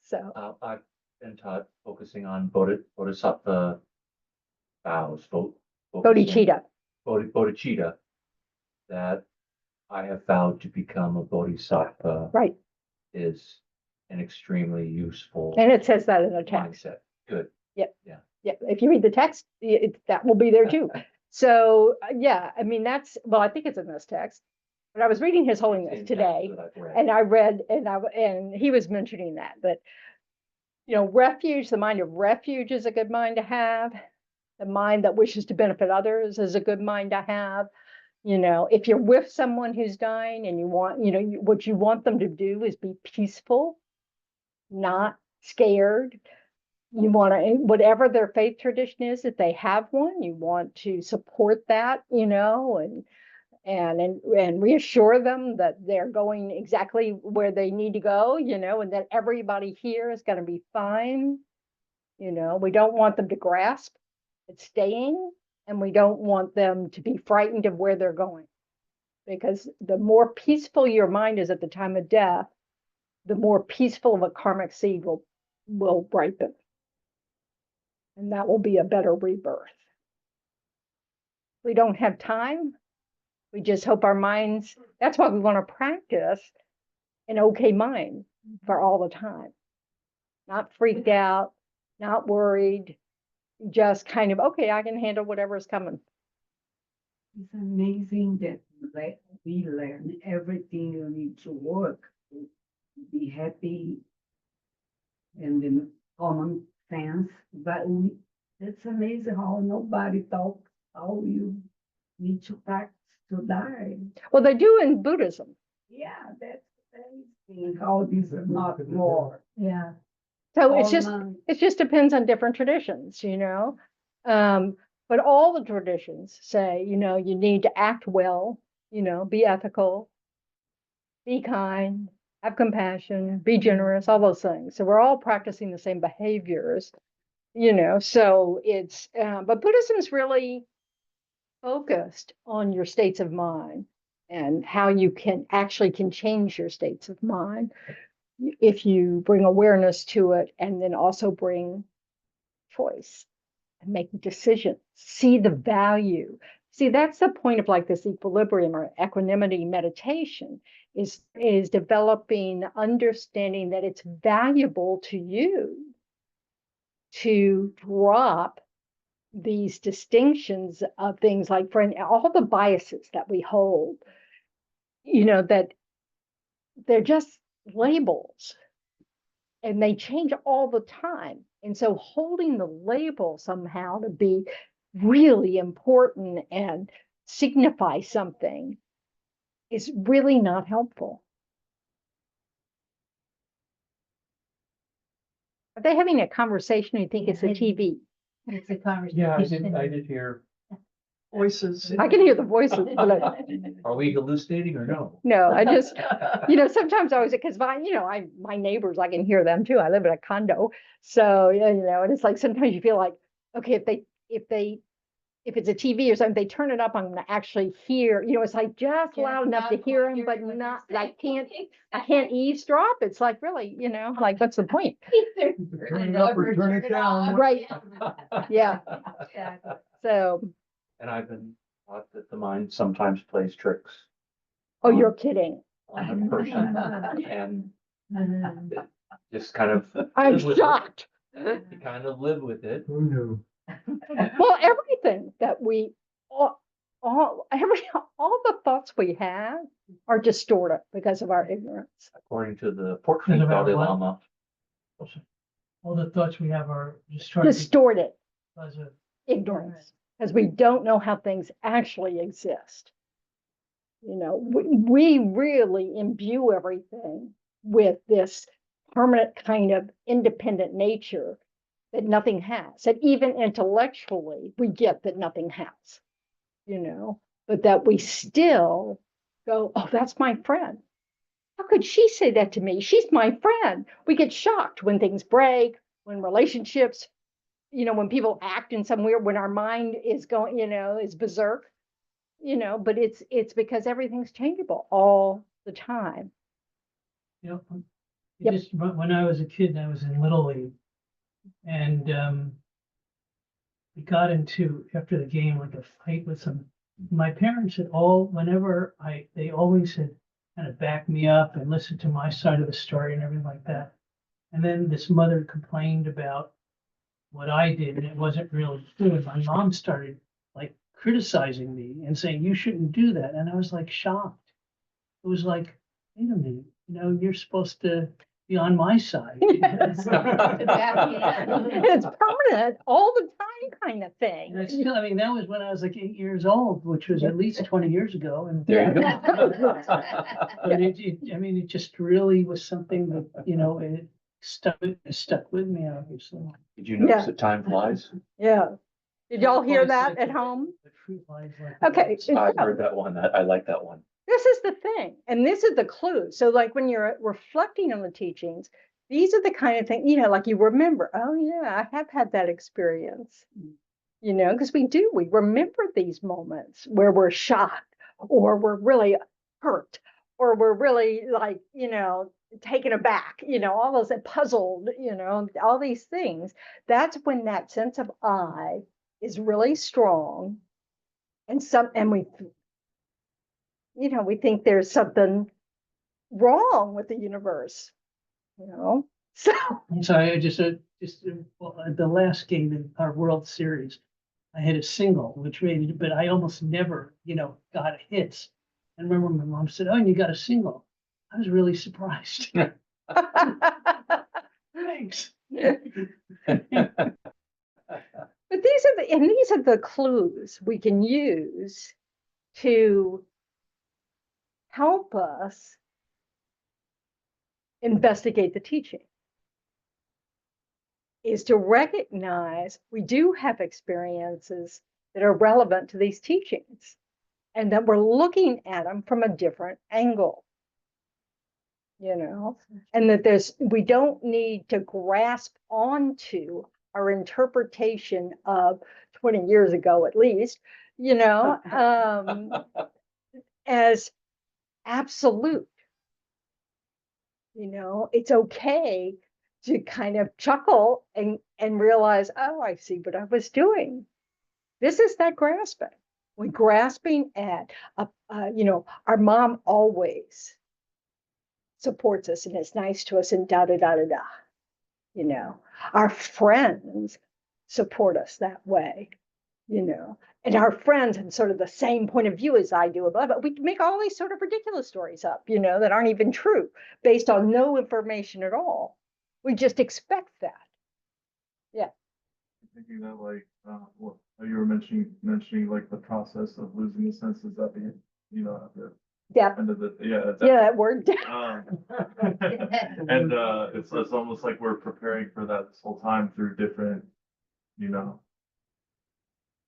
Speaker 1: So,
Speaker 2: I've been taught focusing on bodhisattva vows,
Speaker 1: bodhicitta.
Speaker 2: bodhicitta, that I have vowed to become a bodhisattva
Speaker 1: Right.
Speaker 2: is an extremely useful
Speaker 1: And it says that in the text.
Speaker 2: mindset. Good.
Speaker 1: Yeah, if you read the text, that will be there too. So, yeah, I mean, well, I think it's in this text, but I was reading His Holiness
Speaker 2: In text
Speaker 1: today,
Speaker 2: that I've read.
Speaker 1: and I read, and he was mentioning that, you know, refuge, the mind of refuge is a good mind to have. The mind that wishes to benefit others is a good mind to have. You know, if you're with someone who's dying and you want, you know, what you want them to do is be peaceful, not scared. You want to, whatever their faith tradition is, if they have one, you want to support that, you know, and reassure them that they're going exactly where they need to go, you know, and that everybody here is going to be fine. You know, we don't want them to grasp at staying, and we don't want them to be frightened of where they're going. Because the more peaceful your mind is at the time of death, the more peaceful of a karmic seed will ripen. And that will be a better rebirth. We don't have time. We just hope our minds, that's why we want to practice an okay mind for all the time. Not freaked out, not worried, just kind of, okay, I can handle whatever is coming.
Speaker 4: It's amazing that we learn everything you need to work, to be happy, and the common sense. But it's amazing how nobody talks how you need to practice to die.
Speaker 1: Well, they do in Buddhism.
Speaker 4: Yeah, that's amazing how this is not more. Yeah.
Speaker 1: So
Speaker 4: All
Speaker 1: it just depends on different traditions, you know. But all the traditions say, you know, you need to act well, you know, be ethical, be kind, have compassion, be generous, all those things. So we're all practicing the same behaviors, you know. So it's, but Buddhism is really focused on your states of mind and how you can change your states of mind if you bring awareness to it, and then also bring choice and make decisions, see the value. See, that's the point of like this equilibrium or equanimity meditation is developing understanding that it's valuable to you to drop these distinctions of things like all the biases that we hold, you know, that they're just labels and they change all the time. And so holding the label somehow to be really important and signify something is really not helpful. Are they having a conversation? You think it's a TV?
Speaker 4: It's a conversation.
Speaker 2: Yeah, I did hear.
Speaker 6: Voices.
Speaker 1: I can hear the voices.
Speaker 2: Are we hallucinating or no?
Speaker 1: No, I just, you know, sometimes I was, because my neighbors, I can hear them too. I live in a condo. So, yeah, you know, and it's like, sometimes you feel like, okay, if it's a TV or something, they turn it up, I'm gonna actually hear, you know, it's like just loud enough to hear them, but not, I can't eavesdrop. It's like, really, you know, like, what's the point?
Speaker 6: Turn it up or turn it down.
Speaker 1: Right. Yeah. So,
Speaker 2: And I've been taught that the mind sometimes plays tricks
Speaker 1: oh, you're kidding.
Speaker 2: on a person and just kind of.
Speaker 1: I'm
Speaker 2: live with it.
Speaker 1: shocked.
Speaker 2: You kind of live with it.
Speaker 6: Who knew?
Speaker 1: Well, everything that we, all the thoughts we have are distorted because of our ignorance.
Speaker 2: According to the portrait
Speaker 5: Is
Speaker 2: of
Speaker 5: it about
Speaker 2: Dalai
Speaker 5: what?
Speaker 2: Lama.
Speaker 5: All the thoughts we have are distorted
Speaker 1: Distorted
Speaker 5: because of
Speaker 1: ignorance, because we don't know how things actually exist. You know, we really imbue everything with this permanent kind of independent nature that nothing has, that even intellectually we get that nothing has, you know, but that we still go, oh, that's my friend. How could she say that to me? She's my friend. We get shocked when things break, when relationships, you know, when people act in some weird, when our mind is going, you know, is berserk, you know, but it's because everything's changeable all the time.
Speaker 5: you know, it
Speaker 1: Yep.
Speaker 5: just when I was a kid, I was in Little League, and we got into after the game like a fight with some. My parents had whenever they always had kind of backed me up and listened to my side of the story and everything like that. And then this mother complained about what I did, and it wasn't really good. My mom started like criticizing me and saying you shouldn't do that, and I was like shocked. It was like, wait a minute, you know, you're supposed to be on my side.
Speaker 1: It's permanent all the time kind of thing.
Speaker 5: And it's still, I mean, that was when I was like 8 years old, which was at least 20 years ago. And
Speaker 2: There you go.
Speaker 5: but I mean, it just really was something that, you know, it stuck with me, obviously.
Speaker 2: Did you notice
Speaker 1: Yeah.
Speaker 2: that time flies?
Speaker 1: Yeah. Did y'all hear
Speaker 5: Well, it's
Speaker 1: that
Speaker 5: like
Speaker 1: at
Speaker 5: the-
Speaker 1: home?
Speaker 5: the fruit lies like
Speaker 1: Okay.
Speaker 5: the-
Speaker 2: I heard that one. I like that one.
Speaker 1: This is the thing, and this is the clue. So, like when you're reflecting on the teachings, these are the kind of things, you know, like you remember, oh, yeah, I have had that experience, you know, because we remember these moments where we're shocked or we're really hurt or we're really like, you know, taken aback, you know, all those puzzled, you know, all these things. That's when that sense of I is really strong. And we, you know, we think there's something wrong with the universe, you know? So,
Speaker 5: So I the last game in our World Series, I hit a single, which made it, but I almost never, you know, got hits. And remember my mom said, "Oh, and you got a single." I was really surprised. Thanks.
Speaker 1: but these are the clues we can use to help us investigate the teaching, is to recognize we do have experiences that are relevant to these teachings and that we're looking at them from a different angle, you know, and that we don't need to grasp onto our interpretation of 20 years ago, at least, you know, as absolute. You know, it's okay to kind of chuckle and realize, oh, I see what I was doing. This is that grasping. We're grasping at, you know, our mom always supports us and is nice to us and da da da da da. You know, our friends support us that way. You know, and our friends have sort of the same point of view as I do, but we make all these sort of ridiculous stories up, you know, that aren't even true, based on no information at all. We just expect that. Yeah.
Speaker 7: Thinking that like what you were mentioning like the process of losing the senses at the you know at the
Speaker 1: Yeah.
Speaker 7: end of the yeah
Speaker 1: That word.
Speaker 7: and it's almost like we're preparing for that this whole time through different you know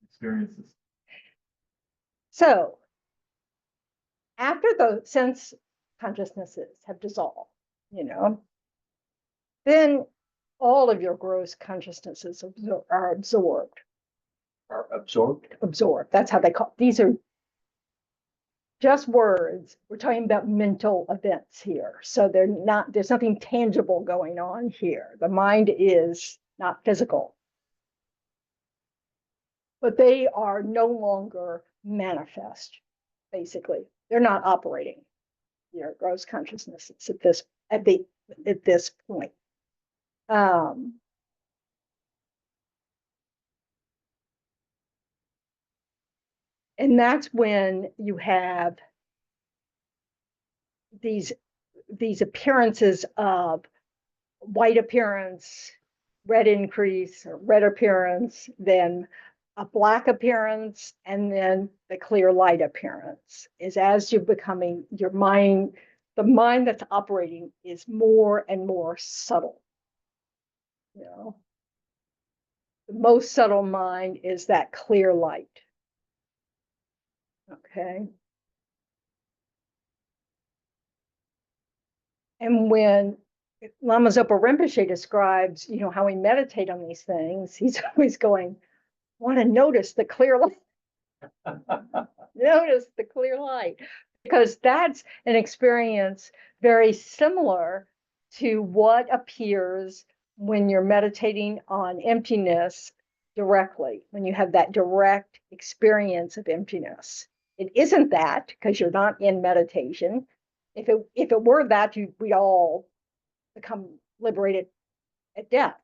Speaker 7: experiences.
Speaker 1: So after the sense consciousnesses have dissolved, you know, then all of your gross consciousnesses are absorbed.
Speaker 2: Are absorbed.
Speaker 1: Absorbed. That's how they call it. These are just words. We're talking about mental events here. So there's nothing tangible going on here. The mind is not physical. But they are no longer manifest, basically. They're not operating your gross consciousnesses at this point. And that's when you have these appearances of white appearance, red increase or red appearance, then a black appearance, and then the clear light appearance is as you're becoming your mind, the mind that's operating is more and more subtle. You know, the most subtle mind is that clear light. Okay. And when Lama Zopa Rinpoche describes, you know, how we meditate on these things, he's always going, want to notice the clear light, notice the clear light, because that's an experience very similar to what appears when you're meditating on emptiness directly, when you have that direct experience of emptiness. It isn't that because you're not in meditation. If it were that, we'd all become liberated at death.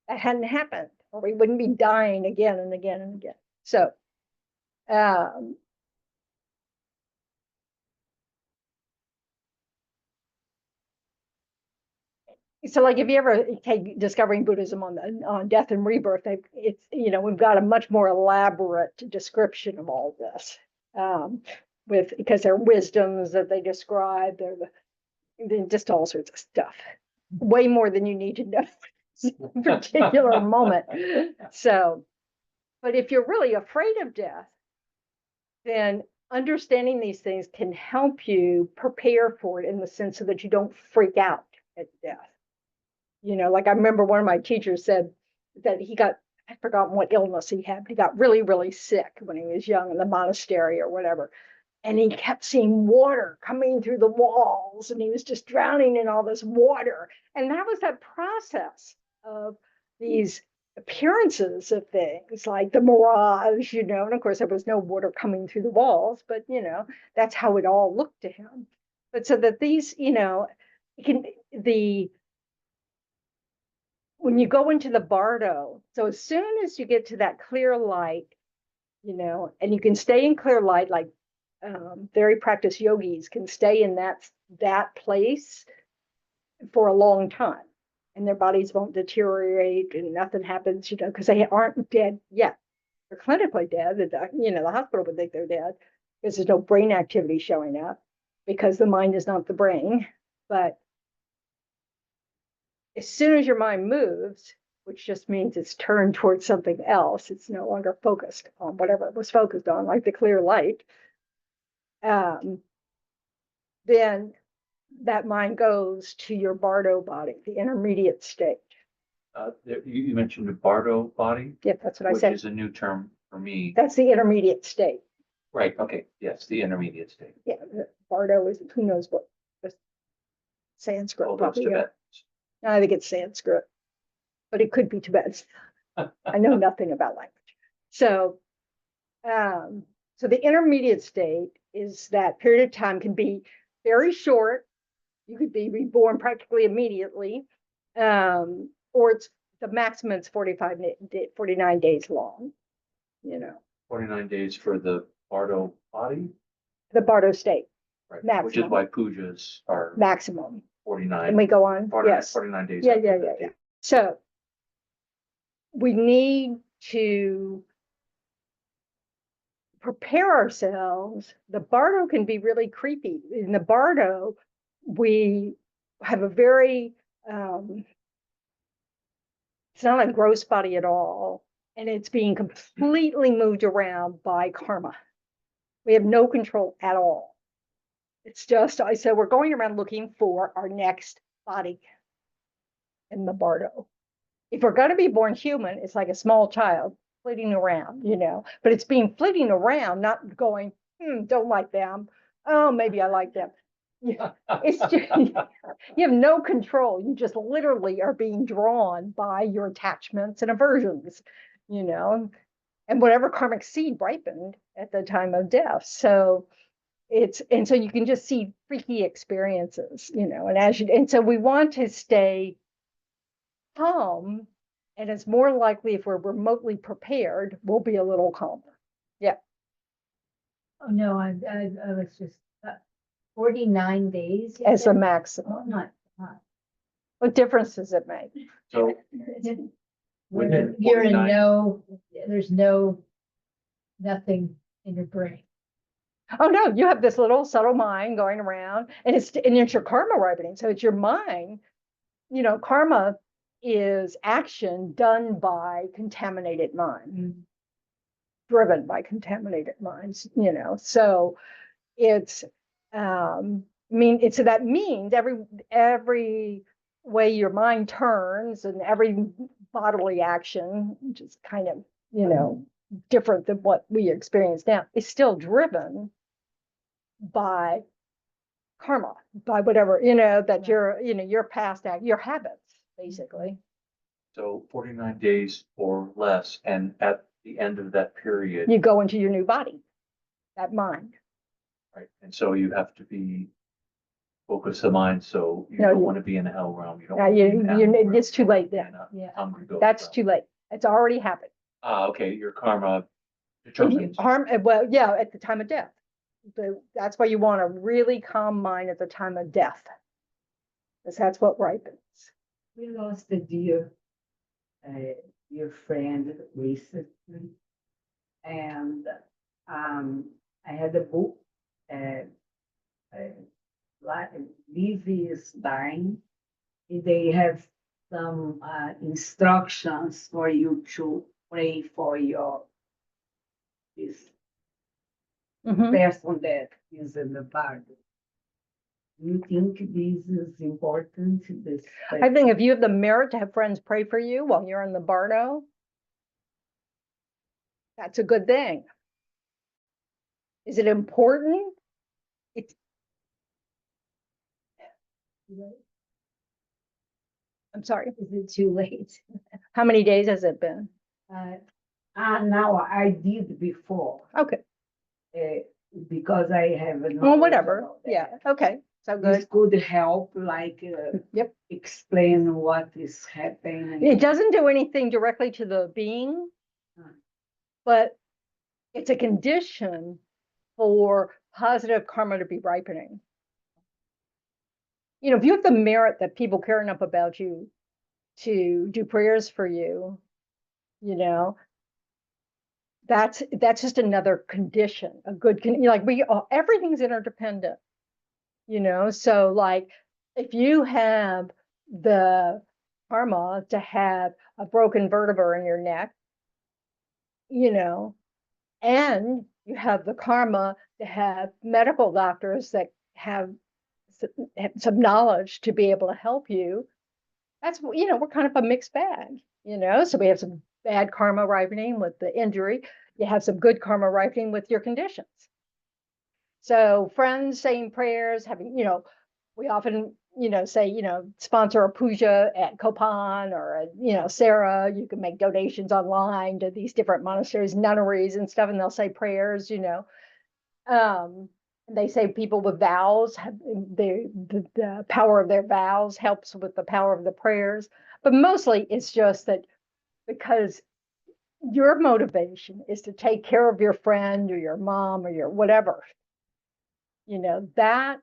Speaker 1: That hadn't happened, or we wouldn't be dying again and again and again. So, so like if you ever take Discovering Buddhism on death and rebirth, it's, you know, we've got a much more elaborate description of all this, because there are wisdoms that they describe, they're just all sorts of stuff, way more than you need to know at a particular moment. So, but if you're really afraid of death, then understanding these things can help you prepare for it in the sense so that you don't freak out at death. You know, like I remember one of my teachers said that he got, I've forgotten what illness he had, but he got really, really sick when he was young in the monastery or whatever. And he kept seeing water coming through the walls, and he was just drowning in all this water. And that was that process of these appearances of things like the mirage, you know, and of course there was no water coming through the walls, but you know, that's how it all looked to him. But so that these, you know, when you go into the bardo, so as soon as you get to that clear light, you know, and you can stay in clear light, like very practiced yogis can stay in that place for a long time, and their bodies won't deteriorate and nothing happens, you know, because they aren't dead yet. They're clinically dead. You know, the hospital would think they're dead because there's no brain activity showing up because the mind is not the brain. But as soon as your mind moves, which just means it's turned towards something else, it's no longer focused on whatever it was focused on, like the clear light, then that mind goes to your bardo body, the intermediate state.
Speaker 2: You mentioned a bardo body,
Speaker 1: Yeah, that's what I
Speaker 2: which
Speaker 1: said.
Speaker 2: is a new term for me.
Speaker 1: That's the intermediate state.
Speaker 2: Right, okay, yes, the intermediate state.
Speaker 1: Yeah, bardo is, who knows what the Sanskrit
Speaker 2: Oh, those
Speaker 1: probably.
Speaker 2: Tibetans.
Speaker 1: I think it's Sanskrit, but it could be Tibetan. I know nothing about language. So, so the intermediate state is that period of time, can be very short. You could be reborn practically immediately, or it's the maximum is 49 days long, you know,
Speaker 2: 49 days for the bardo body,
Speaker 1: the bardo state,
Speaker 2: right?
Speaker 1: Maximum.
Speaker 2: Which is why pujas are
Speaker 1: maximum.
Speaker 2: 49.
Speaker 1: And we go on.
Speaker 2: 49,
Speaker 1: Yes.
Speaker 2: 49 days.
Speaker 1: Yeah,
Speaker 2: after
Speaker 1: yeah,
Speaker 2: that
Speaker 1: yeah, yeah.
Speaker 2: date.
Speaker 1: So we need to prepare ourselves. The bardo can be really creepy. In the bardo, we have a very, it's not a gross body at all. And it's being completely moved around by karma. We have no control at all. It's just, I said, we're going around looking for our next body in the bardo. If we're going to be born human, it's like a small child flitting around, you know, but it's being flitting around, not going, don't like them. Oh, maybe I like them. Yeah, it's just, you have no control. You just literally are being drawn by your attachments and aversions, you know, and whatever karmic seed ripened at the time of death. So and so you can just see freaky experiences, you know, and so we want to stay calm, and it's more likely if we're remotely prepared, we'll be a little calmer. Yeah.
Speaker 8: Oh, no, I was just, 49 days. you
Speaker 1: as the
Speaker 8: said? Oh,
Speaker 1: maximum.
Speaker 8: not.
Speaker 1: What difference does it make?
Speaker 2: So within
Speaker 8: You're in
Speaker 2: 49
Speaker 8: no, there's nothing in your brain.
Speaker 1: Oh, no, you have this little subtle mind going around and it's your karma ripening. So it's your mind, karma is action done by contaminated mind, driven by contaminated minds, so it's, so that means every way your mind turns and every bodily action, which is kind of, different than what we experience now, is still driven by karma, by whatever, that your past act, your habits, basically.
Speaker 2: So 49 days or less, and at the end of that period,
Speaker 1: You go into your new body, that mind.
Speaker 2: right? And so you have to focus the mind, so you
Speaker 1: No,
Speaker 2: don't
Speaker 1: you-
Speaker 2: want to be in a hell realm. You don't
Speaker 1: Now,
Speaker 2: want to be in an animal realm,
Speaker 1: it's
Speaker 2: you
Speaker 1: too
Speaker 2: don't wanna
Speaker 1: late
Speaker 2: be
Speaker 1: then.
Speaker 2: in a
Speaker 8: Yeah.
Speaker 2: hungry goat
Speaker 1: That's
Speaker 2: realm.
Speaker 1: too late. It's already happened.
Speaker 2: Okay, your karma
Speaker 1: If you
Speaker 2: determines.
Speaker 1: well, yeah, at the time of death. That's why you want a really calm mind at the time of death. Because that's what ripens.
Speaker 4: We lost a dear friend recently, and I had a book. Liv is dying. They have some instructions for you to pray for this
Speaker 1: Mhm.
Speaker 4: person that is in the garden. Do you think this is important?
Speaker 1: I think if you have the merit to have friends pray for you while you're in the bardo, that's a good thing. Is it important? It's I'm sorry.
Speaker 8: Is it too late?
Speaker 1: How many days has it been?
Speaker 4: Now I did before,
Speaker 1: Okay.
Speaker 4: because I have a
Speaker 1: Well,
Speaker 4: knowledge
Speaker 1: whatever.
Speaker 4: about that.
Speaker 1: Yeah. Okay. So
Speaker 4: This
Speaker 1: good.
Speaker 4: could help, like,
Speaker 1: Yep.
Speaker 4: explain what is happening.
Speaker 1: It doesn't do anything directly to the being, but it's a condition for positive karma to be ripening. If you have the merit that people care enough about you to do prayers for you, that's just another condition, a good like everything's interdependent, so like if you have the karma to have a broken vertebra in your neck, and you have the karma to have medical doctors that have some knowledge to be able to help you, that's, we're kind of a mixed bag, so we have some bad karma ripening with the injury. You have some good karma ripening with your conditions. So friends saying prayers, having, we often, say, sponsor a puja at Kopan or, Sarah, you can make donations online to these different monasteries, nunneries and stuff, and they'll say prayers, they say people with vows have the power of their vows helps with the power of the prayers, but mostly it's just that because your motivation is to take care of your friend or your mom or your whatever, that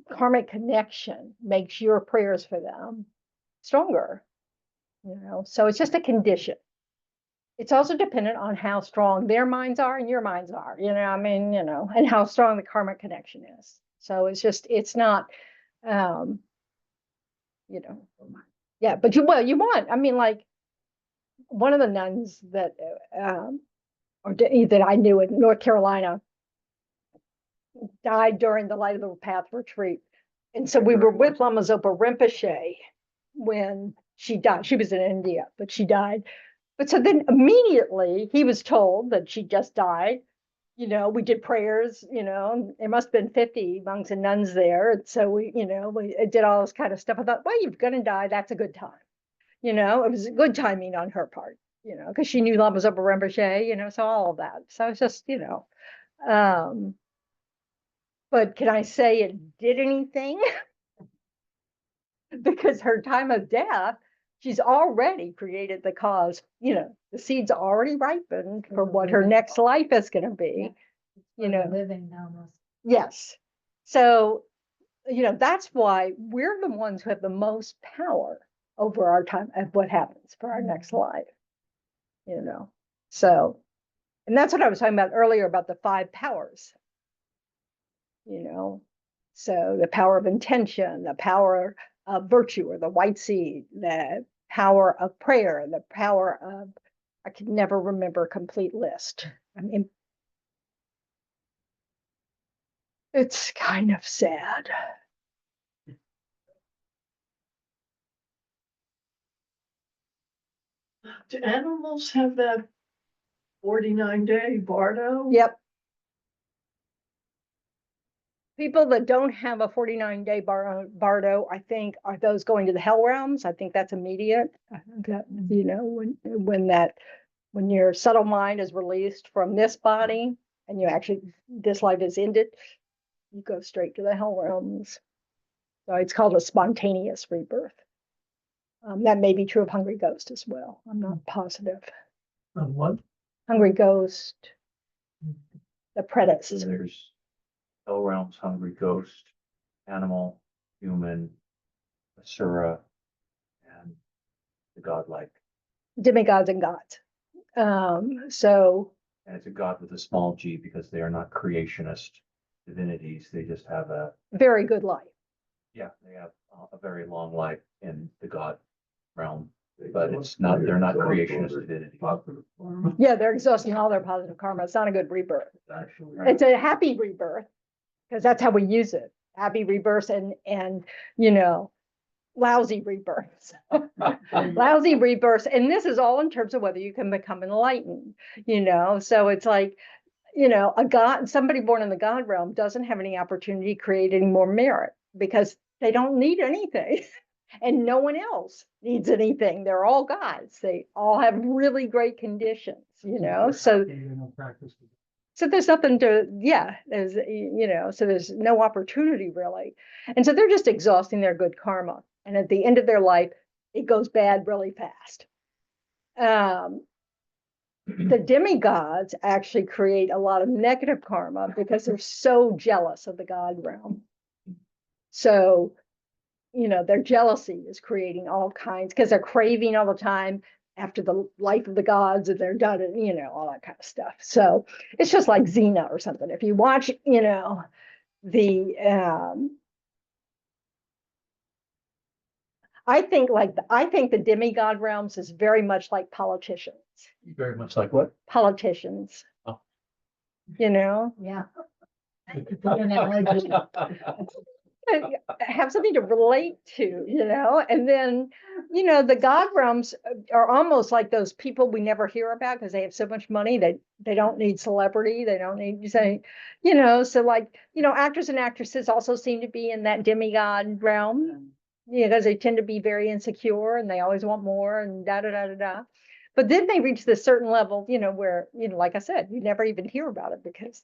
Speaker 1: karmic connection makes your prayers for them stronger, so it's just a condition. It's also dependent on how strong their minds are and your minds are, and how strong the karmic connection is. So it's not, yeah, but you want, like one of the nuns that, that I knew in North Carolina died during the Light of the Path retreat. And so we were with Lama Zopa Rinpoche when she died. She was in India, but she died. But so then immediately he was told that she just died. We did prayers, there must have been 50 monks and nuns there. And so we did all this kind of stuff. I thought, well, you're going to die. That's a good time. It was good timing on her part, because she knew Lama Zopa Rinpoche, so all of that. So it's just, but can I say it did anything? Because her time of death, she's already created the cause, the seeds already ripened for what her next life is going to be. you
Speaker 8: for the
Speaker 1: know,
Speaker 8: living almost.
Speaker 1: yes. So, that's why we're the ones who have the most power over our time and what happens for our next life, So, and that's what I was talking about earlier about the 5 powers, So the power of intention, the power of virtue or the white seed, the power of prayer, the power of, I can never remember a complete list. I mean, it's kind of sad.
Speaker 3: Do animals have that 49-day bardo?
Speaker 1: Yep. People that don't have a 49-day bardo, I think, are those going to the hell realms. I think that's immediate. I think that, when your subtle mind is released from this body and this life is ended, you go straight to the hell realms. So it's called a spontaneous rebirth. That may be true of Hungry Ghost as well. I'm not positive.
Speaker 5: Of what?
Speaker 1: Hungry Ghost, the
Speaker 2: So
Speaker 1: predecessor.
Speaker 2: there's hell realms, hungry ghost, animal, human, asura, and the godlike.
Speaker 1: Demigods and gods. So
Speaker 2: And it's a god with a small g because they are not creationist divinities. They just have
Speaker 1: very good life.
Speaker 2: they have a very long life in the god realm, but they're not creationist divinities.
Speaker 6: Positive karma.
Speaker 1: Yeah, they're exhausting all their positive karma. It's not a good rebirth.
Speaker 6: Actually,
Speaker 1: It's a happy rebirth because that's how we use it. Happy rebirths and lousy rebirths. Lousy rebirths. And this is all in terms of whether you can become enlightened, So it's like, somebody born in the God realm doesn't have any opportunity to create any more merit because they don't need anything. And no one else needs anything. They're all gods. They all have really great conditions, So there's nothing so there's no opportunity really. And so they're just exhausting their good karma. And at the end of their life, it goes bad really fast. The demigods actually create a lot of negative karma because they're so jealous of the God realm. So, their jealousy is creating all kinds because they're craving all the time after the life of the gods and they're done, all that kind of stuff. So it's just like Xena or something. If you watch, I think the demigod realms is very much like politicians.
Speaker 2: Very much like what?
Speaker 1: Politicians.
Speaker 2: Oh.
Speaker 8: Yeah.
Speaker 1: Have something to relate to, and then, the God realms are almost like those people we never hear about because they have so much money that they don't need celebrity. They don't need to say, so like, actors and actresses also seem to be in that demigod realm, because they tend to be very insecure and they always want more and da da da da da. But then they reach this certain level, where, like I said, you never even hear about it because,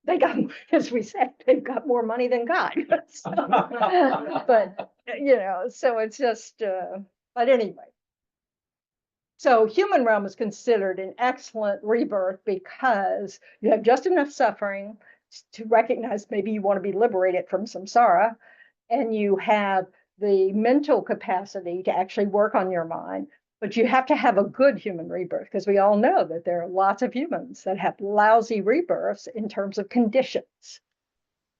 Speaker 1: they got, as we said, they've got more money than God. But, so it's just, but anyway. So human realm is considered an excellent rebirth because you have just enough suffering to recognize maybe you want to be liberated from samsara, and you have the mental capacity to actually work on your mind. But you have to have a good human rebirth because we all know that there are lots of humans that have lousy rebirths in terms of conditions.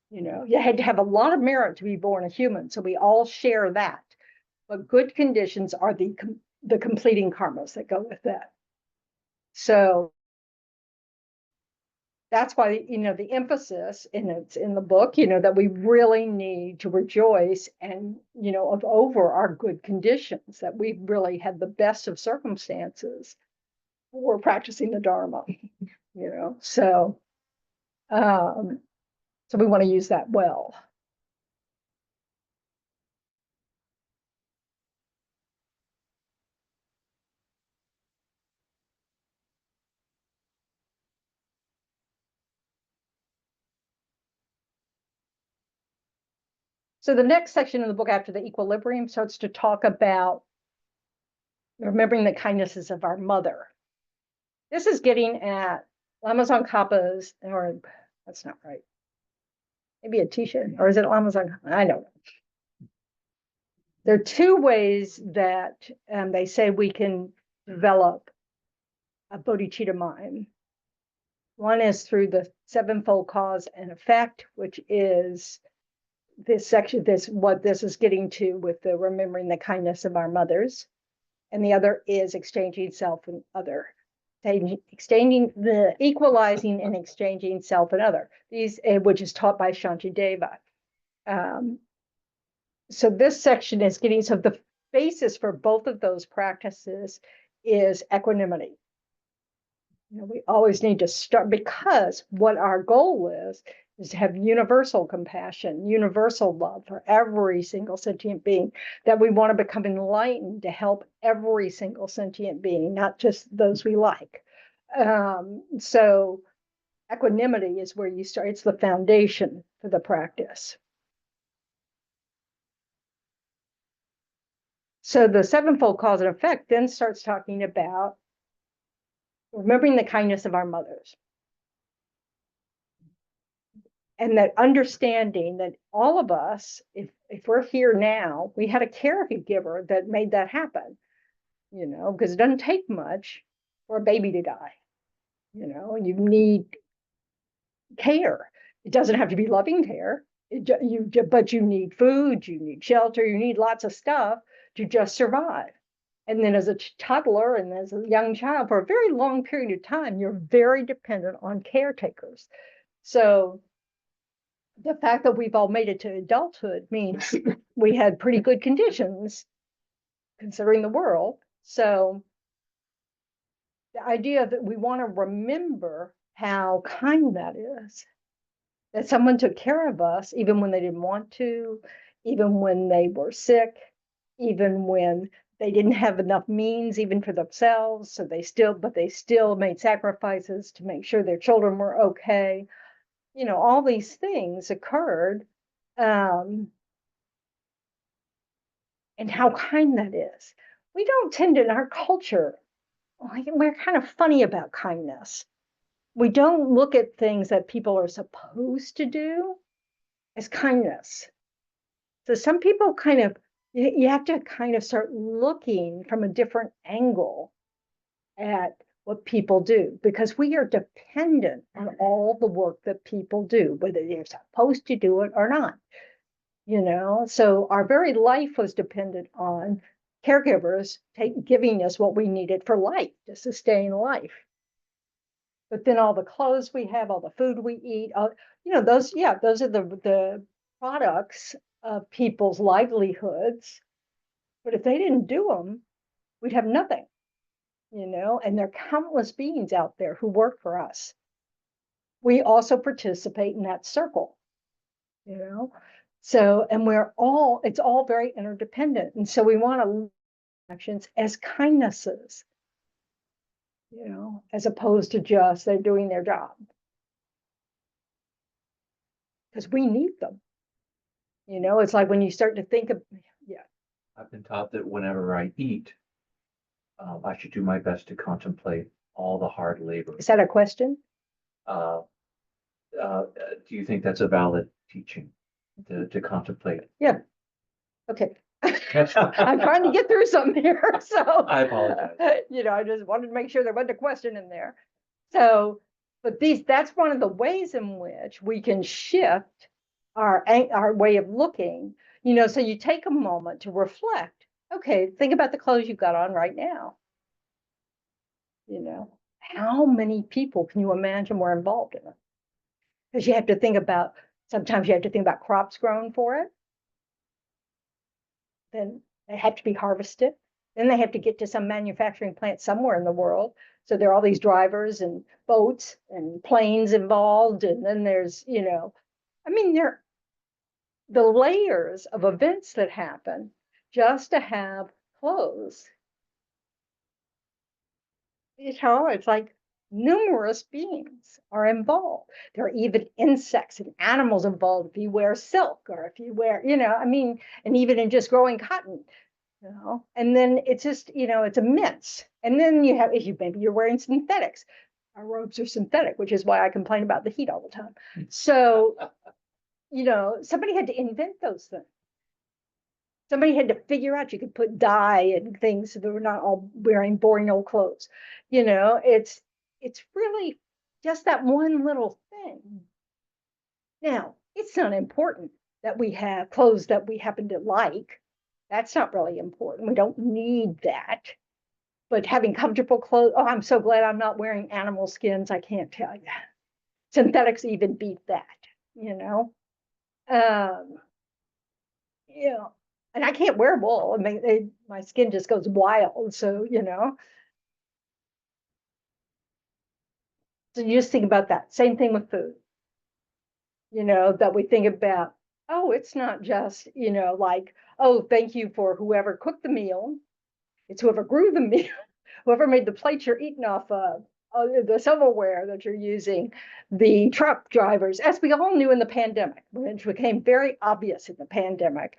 Speaker 1: You had to have a lot of merit to be born a human. So we all share that. But good conditions are the completing karmas that go with that. So that's why, the emphasis in the book, that we really need to rejoice and, over our good conditions, that we really had the best of circumstances for practicing the Dharma, so we want to use that well. So the next section in the book after the equilibrium starts to talk about remembering the kindnesses of our mother. This is getting at Lamas on kappas, or that's not right. Maybe a t-shirt, or is it lamas on? I don't know. There are two ways that they say we can develop a bodhicitta mind. One is through the sevenfold cause and effect, which is this section, what this is getting to with the remembering the kindness of our mothers. And the other is exchanging self and other. Exchanging the equalizing and exchanging self and other. These, which is taught by Shantideva. So this section is getting, so the basis for both of those practices is equanimity. We always need to start, because what our goal is to have universal compassion, universal love for every single sentient being, that we want to become enlightened to help every single sentient being, not just those we like. So equanimity is where you start. It's the foundation for the practice. So the sevenfold cause and effect then starts talking about remembering the kindness of our mothers. And that understanding that all of us, if we're here now, we had a caregiver that made that happen, because it doesn't take much for a baby to die. You need care. It doesn't have to be loving care. But you need food, you need shelter, you need lots of stuff to just survive. And then as a toddler and as a young child, for a very long period of time, you're very dependent on caretakers. So the fact that we've all made it to adulthood means we had pretty good conditions considering the world. So the idea that we want to remember how kind that is, that someone took care of us even when they didn't want to, even when they were sick, even when they didn't have enough means even for themselves. So they still made sacrifices to make sure their children were okay. All these things occurred, and how kind that is. We don't tend to, in our culture, we're kind of funny about kindness. We don't look at things that people are supposed to do as kindness. So some people you have to kind of start looking from a different angle at what people do, because we are dependent on all the work that people do, whether they're supposed to do it or not. So our very life was dependent on caregivers giving us what we needed for life, to sustain life. But then all the clothes we have, all the food we eat, those are the products of people's livelihoods. But if they didn't do them, we'd have nothing. And there are countless beings out there who work for us. We also participate in that circle, So, and it's all very interdependent. And so we want to look at actions as kindnesses, as opposed to just they're doing their job. Because we need them. It's like when you start to think of,
Speaker 2: I've been taught that whenever I eat, I should do my best to contemplate all the hard labor.
Speaker 1: Is that a question?
Speaker 2: Do you think that's a valid teaching to contemplate?
Speaker 1: Yeah. Okay. I'm trying to get through something here, so.
Speaker 2: I apologize.
Speaker 1: I just wanted to make sure there wasn't a question in there. So, but that's one of the ways in which we can shift our way of looking, so you take a moment to reflect. Okay, think about the clothes you've got on right now. How many people can you imagine were involved in it? Because sometimes you have to think about crops grown for it. Then they have to be harvested. Then they have to get to some manufacturing plant somewhere in the world. So there are all these drivers and boats and planes involved. And then there's, the layers of events that happen just to have clothes. It's like numerous beings are involved. There are even insects and animals involved if you wear silk, or if you wear, and even in just growing cotton, and then it's just, it's immense. And then maybe you're wearing synthetics. Our robes are synthetic, which is why I complain about the heat all the time. So, somebody had to invent those things. Somebody had to figure out you could put dye and things so that we're not all wearing boring old clothes. It's really just that one little thing. Now, it's not important that we have clothes that we happen to like. That's not really important. We don't need that. But having comfortable clothes, oh, I'm so glad I'm not wearing animal skins. I can't tell you. Synthetics even beat that, you know. Um, and I can't wear wool. I mean, my skin just goes wild. So, So you just think about that. Same thing with food, that we think about, oh, it's not just, like, oh, thank you for whoever cooked the meal. It's whoever grew the meal, whoever made the plate you're eating off of, the silverware that you're using, the truck drivers, as we all knew in the pandemic, which became very obvious in the pandemic,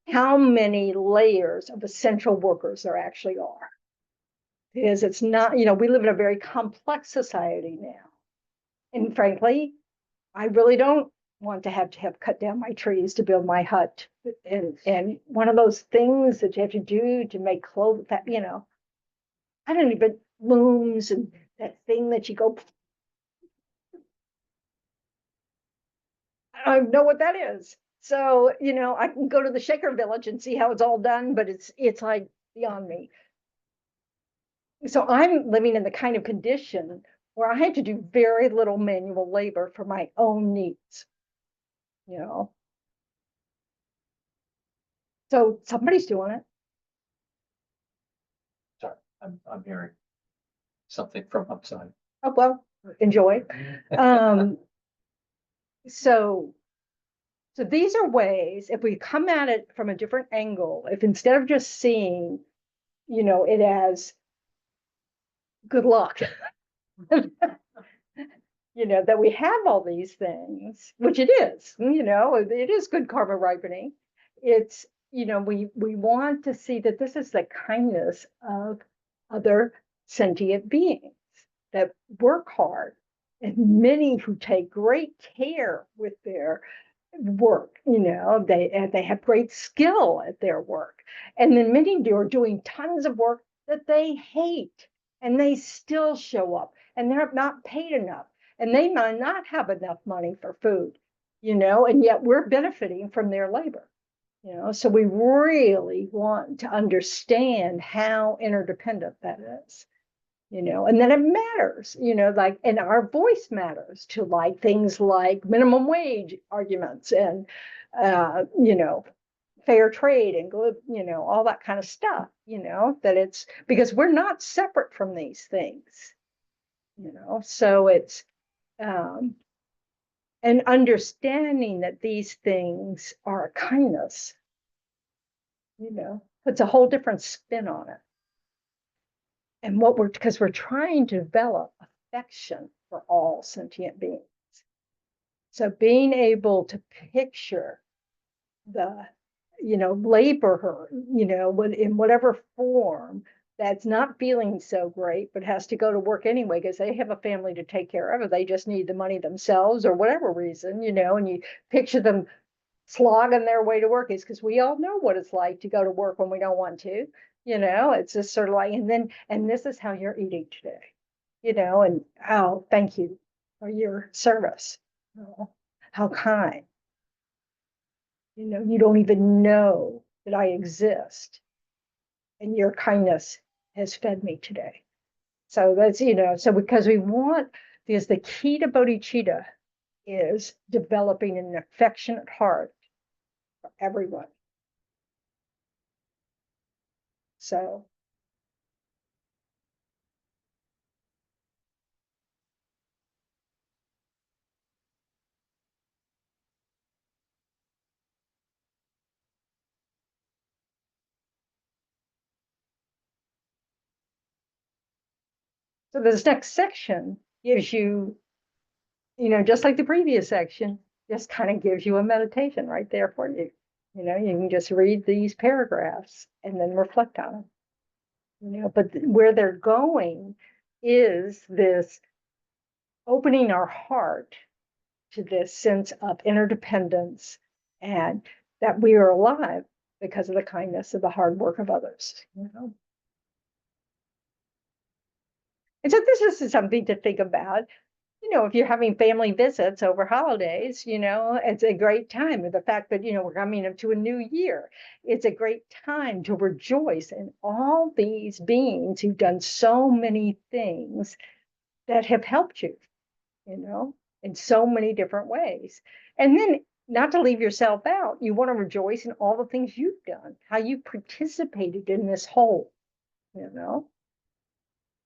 Speaker 1: how many layers of essential workers there actually are. Because it's not, we live in a very complex society now. And frankly, I really don't want to have cut down my trees to build my hut. And one of those things that you have to do to make clothes that, I don't even, looms and that thing that you go, I don't know what that is. So, I can go to the Shaker village and see how it's all done, but it's like beyond me. So I'm living in the kind of condition where I had to do very little manual labor for my own needs, So somebody's doing it.
Speaker 2: Sorry, I'm hearing something from outside.
Speaker 1: Oh, well, enjoy. So these are ways, if we come at it from a different angle, if instead of just seeing, it as good luck, that we have all these things, which it is, it is good karma ripening. It's, we want to see that this is the kindness of other sentient beings that work hard, and many who take great care with their work, they have great skill at their work. And then many are doing tons of work that they hate, and they still show up, and they're not paid enough, and they might not have enough money for food, and yet we're benefiting from their labor. So we really want to understand how interdependent that is, and then it matters, like, and our voice matters to like things like minimum wage arguments and, fair trade and good, all that kind of stuff, that it's because we're not separate from these things, so it's, and understanding that these things are a kindness, puts a whole different spin on it. And because we're trying to develop affection for all sentient beings. So being able to picture the, laborer, in whatever form that's not feeling so great, but has to go to work anyway because they have a family to take care of, or they just need the money themselves or whatever reason, and you picture them slogging their way to work, is because we all know what it's like to go to work when we don't want to, it's just sort of like, and this is how you're eating today, and oh, thank you for your service. Oh, how kind. You don't even know that I exist, and your kindness has fed me today. So that's, so because because the key to bodhicitta is developing an affectionate heart for everyone. So this next section gives you, just like the previous section, just kind of gives you a meditation right there for you. You can just read these paragraphs and then reflect on them. But where they're going is this opening our heart to this sense of interdependence and that we are alive because of the kindness of the hard work of others, you know. And so this is something to think about. You know, if you're having family visits over holidays, you know, it's a great time. With the fact that, you know, we're coming up to a new year, it's a great time to rejoice in all these beings who've done so many things that have helped you, you know, in so many different ways. And then, not to leave yourself out, you want to rejoice in all the things you've done, how you participated in this whole, you know,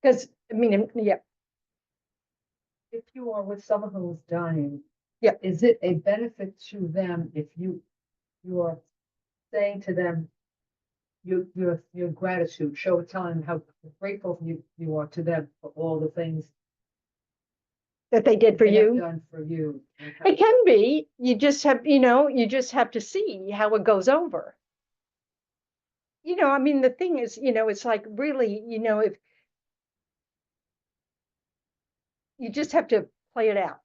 Speaker 1: because I mean, yeah,
Speaker 4: If you are with someone who's dying.
Speaker 1: Yeah.
Speaker 4: Is it a benefit to them if you are saying to them your gratitude, telling how grateful you are to them for all the things
Speaker 1: that they did for
Speaker 4: they have
Speaker 1: you.
Speaker 4: done for you? and how-
Speaker 1: It can be. You just have, you know, you just have to see how it goes over. You know, I mean, the thing is, you know, it's like really, you know, if you just have to play it out,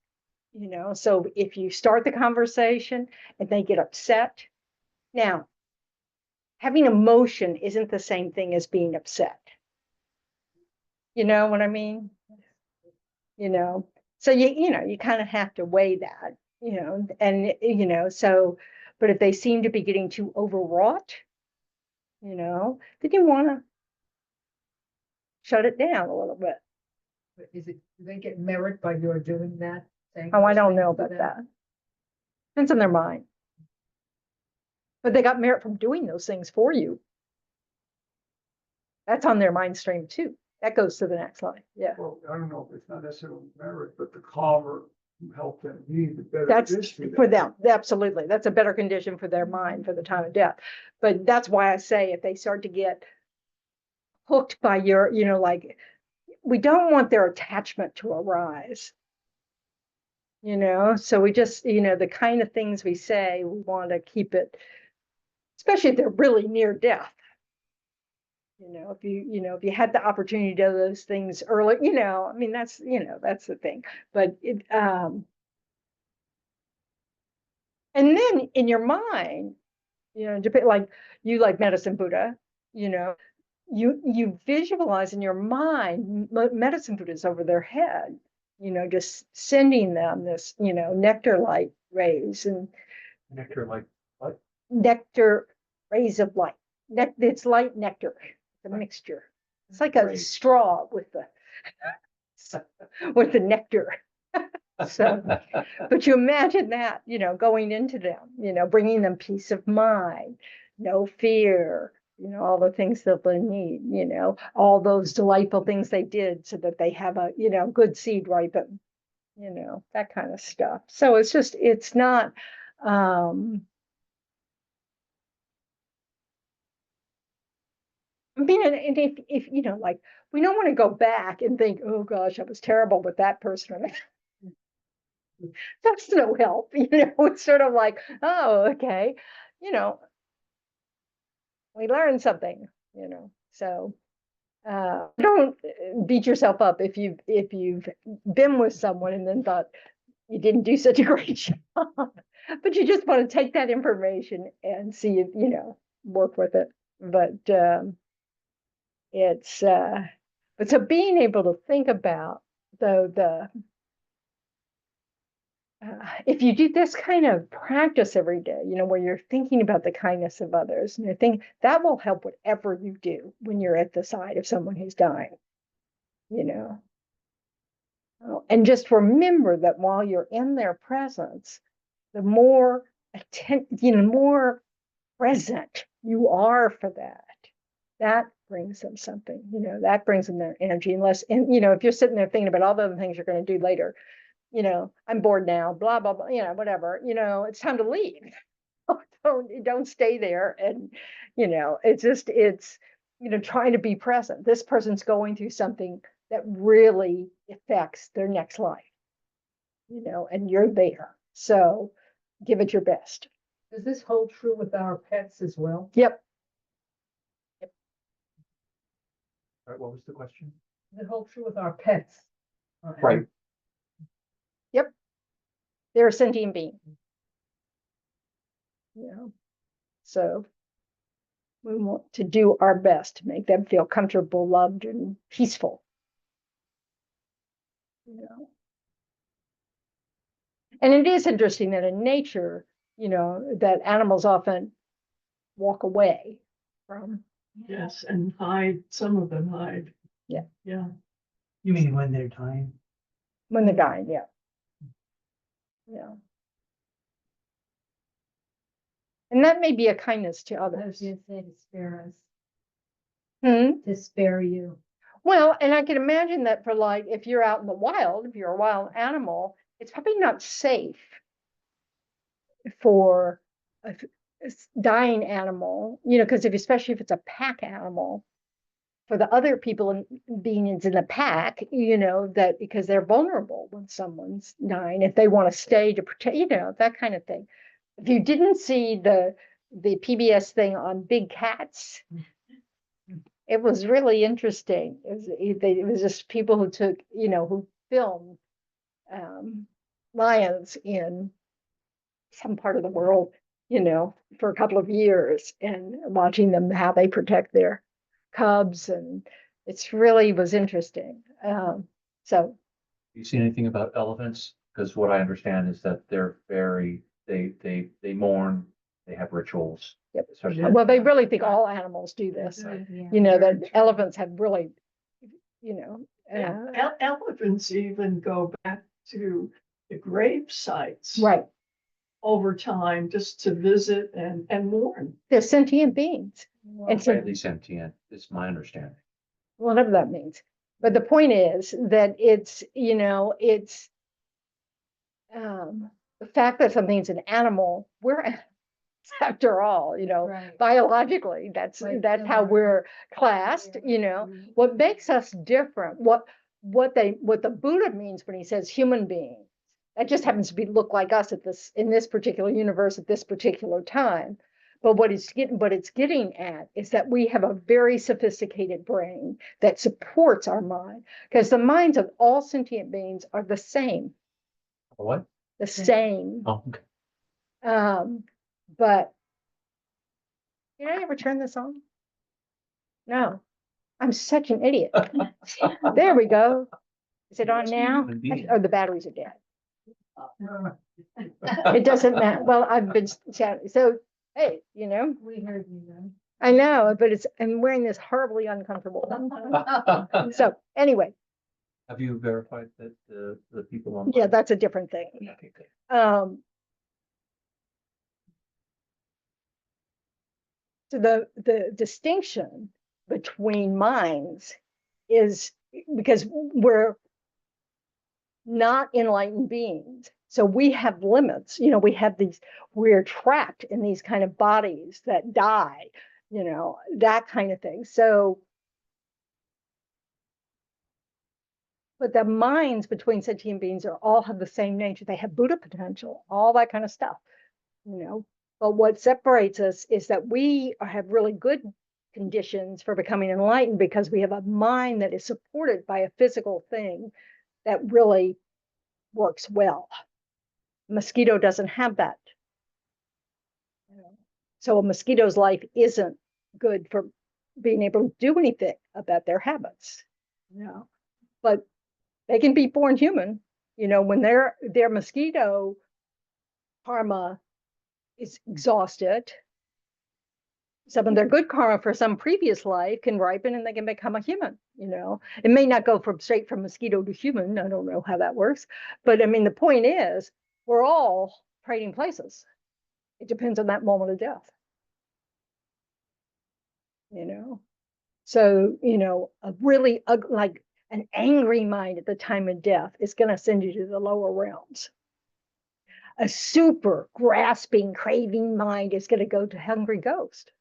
Speaker 1: you know. So if you start the conversation and they get upset, now having emotion isn't the same thing as being upset. You know what I mean? You know, so you know, you kind of have to weigh that, you know, and you know, so, but if they seem to be getting too overwrought, you know, then you want to shut it down a little bit.
Speaker 4: Do they get merit by your doing that?
Speaker 1: Oh, I don't know about that. Depends on their mind. But they got merit from doing those things for you. That's on their mind stream too. That goes to the next line. Yeah.
Speaker 6: Well, I don't know if it's not necessarily merit, but the calmer you help them be, the better it
Speaker 1: That's
Speaker 6: is
Speaker 1: for them. Absolutely. That's a better condition for their mind for the time of death. But that's why I say if they start to get hooked by your, you know, like we don't want their attachment to arise. You know, so we just, you know, the kind of things we say, we want to keep it, especially if they're really near death. You know, if you had the opportunity to do those things early, you know, I mean, that's, you know, that's the thing. But and then in your mind, you know, like you like medicine Buddha, you know, you visualize in your mind medicine Buddha's over their head, you know, just sending them this, you know, nectar light rays and
Speaker 2: Nectar like what?
Speaker 1: nectar rays of light. It's light nectar, the mixture. It's like a
Speaker 2: Right.
Speaker 1: straw with the nectar. So, but you imagine that, you know, going into them, you know, bringing them peace of mind, no fear, you know, all the things that they need, you know, all those delightful things they did so that they have a, you know, good seed ripen, you know, that kind of stuff. So it's just, it's not, I mean, and if you know, like we don't want to go back and think, oh gosh, I was terrible with that person. That's no help, you know. It's sort of like, oh, okay, you know, we learned something, you know. So don't beat yourself up if you've been with someone and then thought you didn't do such a great job, but you just want to take that information and see if you know work with it. But it's but so being able to think about the if you do this kind of practice every day, you know, where you're thinking about the kindness of others, and I think that will help whatever you do when you're at the side of someone who's dying, you know. Oh, and just remember that while you're in their presence, the more more present you are for that, that brings them something, you know, that brings them their energy. Unless, and you know, if you're sitting there thinking about all the other things you're going to do later, you know, I'm bored now, blah, blah, blah, you know, whatever, you know, it's time to leave. Don't stay there. And, you know, it's, you know, trying to be present. This person's going through something that really affects their next life, you know, and you're there. So give it your best.
Speaker 4: Does this hold true with our pets as well?
Speaker 1: Yep.
Speaker 2: All right, what was the question?
Speaker 4: Does it hold true with our pets?
Speaker 2: Right.
Speaker 1: They're a sentient being. You know, so we want to do our best to make them feel comfortable, loved, and peaceful. You know, and it is interesting that in nature, you know, that animals often walk away from.
Speaker 9: Yes, and hide, some of them hide.
Speaker 1: Yeah.
Speaker 9: Yeah.
Speaker 5: You mean when they're dying?
Speaker 1: When they're dying, yeah. Yeah. And that may be a kindness to
Speaker 8: I was
Speaker 1: others.
Speaker 8: gonna say to spare us,
Speaker 1: Hmm?
Speaker 8: to spare you.
Speaker 1: Well, and I can imagine that for like, if you're out in the wild, if you're a wild animal, it's probably not safe for a dying animal, you know, because especially if it's a pack animal, for the other people being in the pack, you know, that because they're vulnerable when someone's dying, if they want to stay to protect, you know, that kind of thing. If you didn't see the PBS thing on big cats, it was really interesting. It was just people who took, you know, who filmed lions in some part of the world, you know, for a couple of years and watching them, how they protect their cubs. And it's really was interesting. So
Speaker 2: You see anything about elephants? Because what I understand is that they're very, they mourn, they have rituals.
Speaker 1: yep.
Speaker 2: especially-
Speaker 1: Well, they really think all animals do this.
Speaker 8: Yeah.
Speaker 1: You know, that elephants have really, you know,
Speaker 9: Elephants even go back to the grave sites.
Speaker 1: right.
Speaker 9: Over time, just to visit and mourn.
Speaker 1: They're sentient beings. And so,
Speaker 2: Highly sentient is my understanding.
Speaker 1: whatever that means. But the point is that it's, you know, it's the fact that something's an animal, we're after all, you know,
Speaker 8: Right.
Speaker 1: biologically, that's
Speaker 8: Right,
Speaker 1: how
Speaker 8: similar.
Speaker 1: we're classed, you know. What makes us different, what the Buddha means when he says human being, that just happens to be look like us at this in this particular universe at this particular time. But what it's getting at is that we have a very sophisticated brain that supports our mind, because the minds of all sentient beings are the same,
Speaker 2: What?
Speaker 1: the same.
Speaker 2: Oh, okay.
Speaker 1: But did I ever turn this on? No, I'm such an idiot. There we go. Is it on now?
Speaker 2: Human being.
Speaker 1: Oh, the batteries are dead. It doesn't matter. Well, I've been shouting. So, hey, you know,
Speaker 8: We heard you though.
Speaker 1: I know, but I'm wearing this horribly uncomfortable thing. So anyway,
Speaker 2: Have you verified that the people on?
Speaker 1: yeah, that's a different thing.
Speaker 2: Okay, good.
Speaker 1: So the distinction between minds is because we're not enlightened beings. So we have limits, you know, we're trapped in these kind of bodies that die, you know, that kind of thing. So, but the minds between sentient beings all have the same nature. They have Buddha potential, all that kind of stuff, you know. But what separates us is that we have really good conditions for becoming enlightened because we have a mind that is supported by a physical thing that really works well. Mosquito doesn't have that. So a mosquito's life isn't good for being able to do anything about their habits. You know, but they can be born human. You know, when their mosquito karma is exhausted, some of their good karma for some previous life can ripen and they can become a human. You know, it may not go straight from mosquito to human. I don't know how that works, but I mean, the point is we're all trading places. It depends on that moment of death. You know, so, you know, a really like an angry mind at the time of death is going to send you to the lower realms. A super grasping, craving mind is going to go to hungry ghost.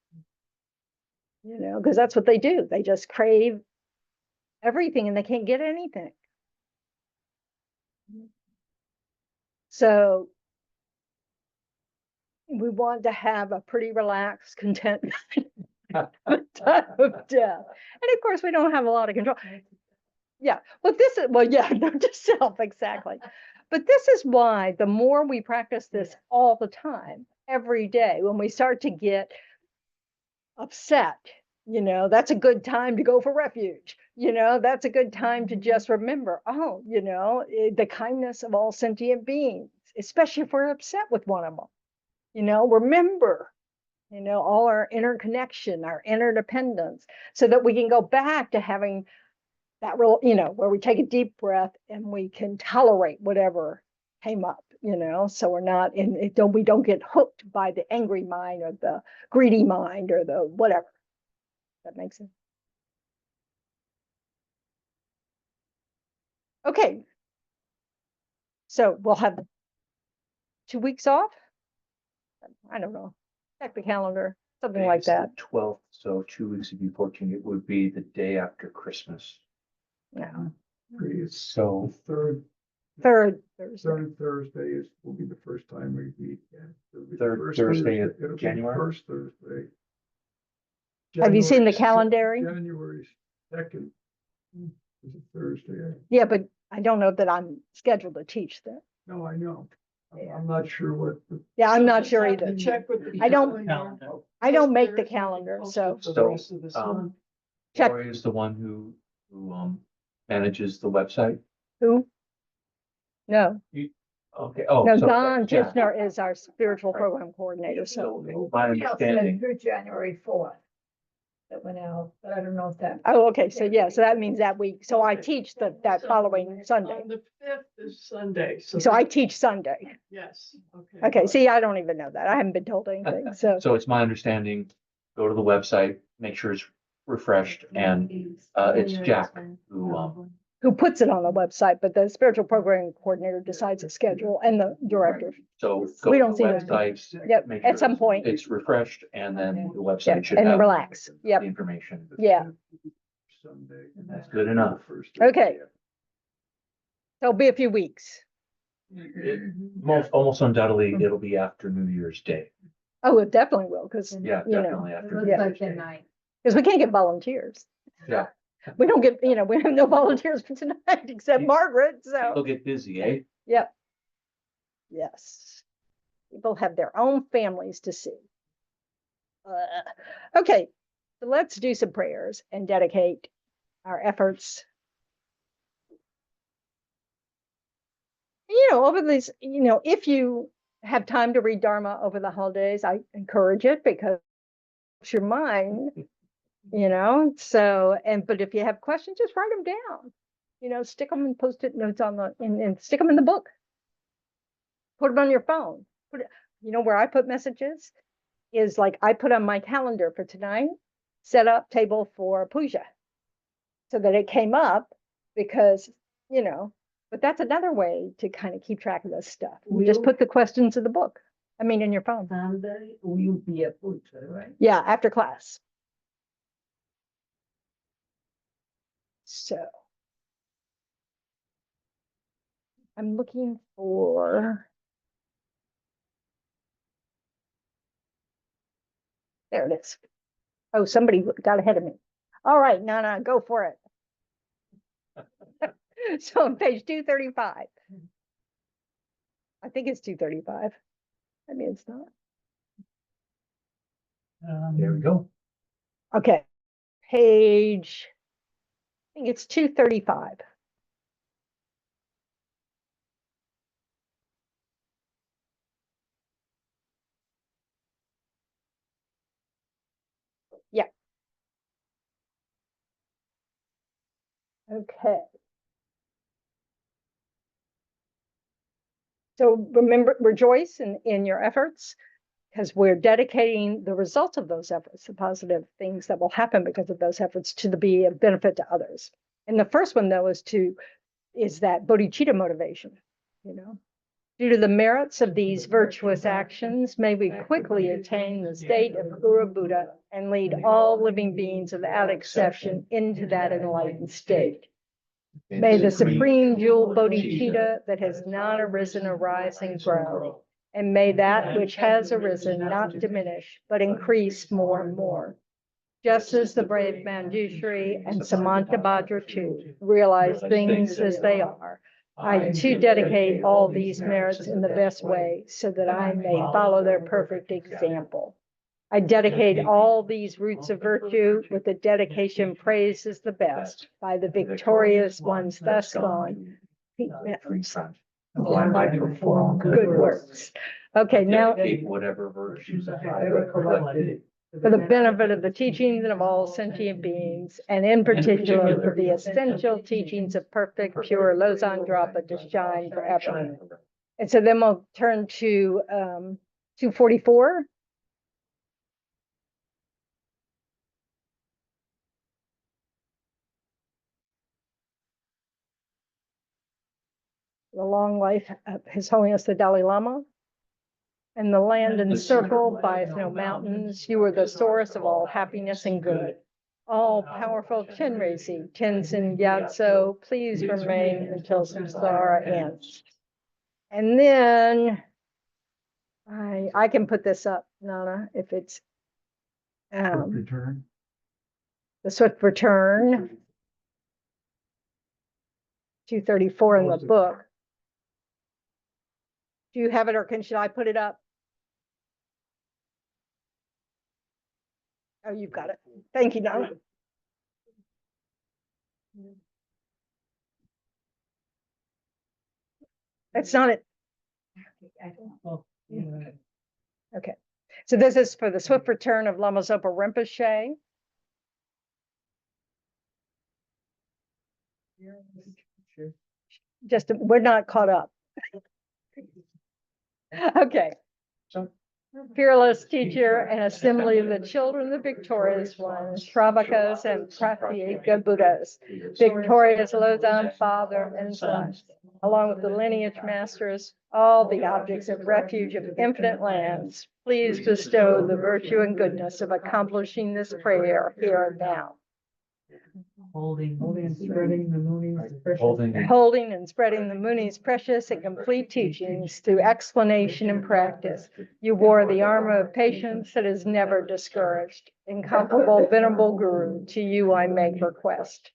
Speaker 1: You know, because that's what they do. They just crave everything and they can't get anything. So we want to have a pretty relaxed, content time of death. And of course, we don't have a lot of control. Yeah, well, yeah, not to self, exactly. But this is why the more we practice this all the time, every day, when we start to get upset, that's a good time to go for refuge. That's a good time to just remember, oh, the kindness of all sentient beings, especially if we're upset with one of them. Remember, all our interconnection, our interdependence, so that we can go back to having that real, where we take a deep breath and we can tolerate whatever came up, so we're not we don't get hooked by the angry mind or the greedy mind or the whatever. That makes sense. Okay. So we'll have 2 weeks off. I don't know. Check the calendar, something like that.
Speaker 2: 12th, so 2 weeks would be 14. It would be the day after Christmas.
Speaker 1: Yeah.
Speaker 2: So
Speaker 6: Third Thursday will be the first time we meet. It'll be the
Speaker 2: Third
Speaker 6: first
Speaker 2: Thursday of
Speaker 6: It'll be the
Speaker 2: January?
Speaker 6: First Thursday.
Speaker 1: Have you seen the
Speaker 6: January
Speaker 1: calendar?
Speaker 6: January 2nd is a Thursday.
Speaker 1: Yeah, but I don't know that I'm scheduled to teach that.
Speaker 6: No, I know.
Speaker 1: Yeah.
Speaker 6: I'm not sure what.
Speaker 1: Yeah, I'm not
Speaker 9: Just
Speaker 1: sure
Speaker 9: have to
Speaker 1: either.
Speaker 9: Check with the
Speaker 1: I don't-
Speaker 9: calendar.
Speaker 1: I don't make the
Speaker 9: Thursday,
Speaker 1: calendar,
Speaker 9: post
Speaker 1: so
Speaker 9: it for the
Speaker 2: So,
Speaker 9: rest of this
Speaker 2: um,
Speaker 9: month.
Speaker 1: check.
Speaker 2: Lori is the one who manages the website.
Speaker 1: Who? No,
Speaker 2: Okay, oh.
Speaker 1: no,
Speaker 2: so
Speaker 1: Don
Speaker 2: Jack.
Speaker 1: Tishner is our spiritual
Speaker 2: Right.
Speaker 1: program coordinator, so.
Speaker 2: So my
Speaker 3: Somebody else said
Speaker 2: understanding,
Speaker 3: through January 4th. That went out, but I don't know if that.
Speaker 1: Oh, okay, so yeah, so that means that week, so I teach that
Speaker 9: So,
Speaker 1: following Sunday.
Speaker 9: On the 5th is Sunday,
Speaker 1: So I
Speaker 9: that-
Speaker 1: teach Sunday.
Speaker 9: Yes, okay.
Speaker 1: Okay, see, I don't even know that. I haven't been told anything, so.
Speaker 2: so it's my understanding, go to the website, make sure it's refreshed, and it's Jack who,
Speaker 1: Who puts it on the website, but the spiritual program coordinator decides the schedule and the director.
Speaker 2: so go
Speaker 1: We
Speaker 2: to
Speaker 1: don't
Speaker 2: the
Speaker 1: see those
Speaker 2: website.
Speaker 1: Yep,
Speaker 2: make
Speaker 1: at
Speaker 2: sure
Speaker 1: some point.
Speaker 2: It's refreshed, and then the
Speaker 1: Yeah,
Speaker 2: website should
Speaker 1: and
Speaker 2: have
Speaker 1: relax. Yep,
Speaker 2: the information.
Speaker 1: yeah.
Speaker 6: Sunday.
Speaker 2: That's good enough.
Speaker 1: Okay. So it'll be a few weeks.
Speaker 2: Almost undoubtedly, it'll be after New Year's Day.
Speaker 1: Oh, it definitely will, because,
Speaker 2: Yeah, definitely after. New
Speaker 1: Yeah.
Speaker 2: Year's Day.
Speaker 1: because we can't get volunteers.
Speaker 2: Yeah.
Speaker 1: We don't get, we have no volunteers for tonight except Margaret,
Speaker 2: People
Speaker 1: so,
Speaker 2: get busy, eh?
Speaker 1: yep. Yes. People have their own families to see. Okay, so let's do some prayers and dedicate our efforts. Over these, if you have time to read Dharma over the holidays, I encourage it because it's your mind, so, but if you have questions, just write them down, stick them in post-it notes and stick them in the book. Put them on your phone. Where I put messages is like I put on my calendar for tonight, set up table for puja, so that it came up because, but that's another way to kind of keep track of this stuff. You just put the questions in the book. In your phone.
Speaker 4: Sunday will be a puja, right?
Speaker 1: Yeah, after class. So I'm looking for. There it is. Oh, somebody got ahead of me. All right, Nana, go for it. So on page 235. I think it's 235. It's not.
Speaker 2: There we go.
Speaker 1: Okay. Page, I think it's 235. Yeah. Okay. So remember, rejoice in your efforts, because we're dedicating the results of those efforts, the positive things that will happen because of those efforts, to be of benefit to others. And the first one, though, is that bodhicitta motivation, Due to the merits of these virtuous actions, may we quickly attain the state of Pura Buddha and lead all living beings without exception into that enlightened state. May the supreme jewel bodhicitta that has not arisen arise and grow, and may that which has arisen not diminish, but increase more and more. Just as the brave Manjushri and Samantabhadra too realize things as they are, I too dedicate all these merits in the best way so that I may follow their perfect example. I dedicate all these roots of virtue with the dedication praised as the best by the victorious ones thus gone.
Speaker 2: One might perform
Speaker 1: Good works. Okay, now
Speaker 2: Dedicate whatever virtues I have collected.
Speaker 1: for the benefit of the teachings of all sentient beings, and in particular for the essential teachings of perfect, pure Lozan Drapa to shine forever. And so then we'll turn to 244. The long life of His Holiness the Dalai Lama. And the land encircled by snow mountains, you are the source of all happiness and good. All powerful Chenrezig, Tenzin Gyatso, please remain until samsara ends. And then I can put this up, Nana, if it's
Speaker 6: Return.
Speaker 1: the swift return. 234 in the book. Do you have it, or should I put it up? Oh, you've got it. Thank you, Nana. That's not it. Okay. So this is for the swift return of Lama Zopa Rinpoche. Just, we're not caught up. Okay. Fearless teacher and assembly of the children of the victorious ones, Shravakas and Pratyeka Buddhas, victorious Lozan father and son, along with the lineage masters, all the objects of refuge of infinite lands, please bestow the virtue and goodness of accomplishing this prayer here and now.
Speaker 4: Holding and spreading the moonies precious.
Speaker 1: Holding and spreading the Muni's precious and complete teachings through explanation and practice. You wore the armor of patience that is never discouraged. Incomparable, venerable Guru, to you I make request.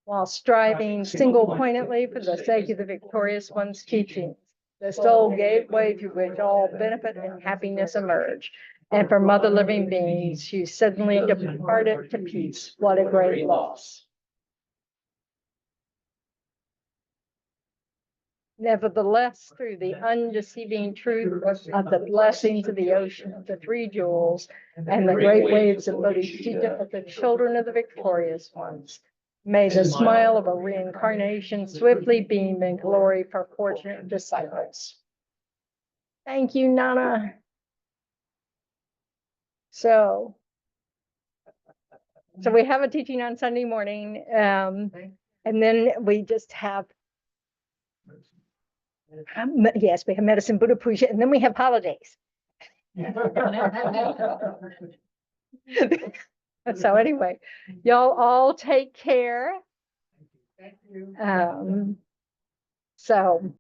Speaker 1: While striving single-pointedly for the sake of the victorious one's teachings, the sole gateway through which all benefit and happiness emerge. And from other living beings, you suddenly departed to peace. What a great loss. Nevertheless, through the undeceiving truth of the blessings of the ocean, of the three jewels, and the great waves of Bodhicitta of the children of the victorious ones, may the smile of a reincarnation swiftly beam in glory for fortunate disciples. Thank you, Nana. So we have a teaching on Sunday morning, and then we just have, yes, we have medicine, Buddha Puja, and then we have holidays. So anyway, y'all all take care. So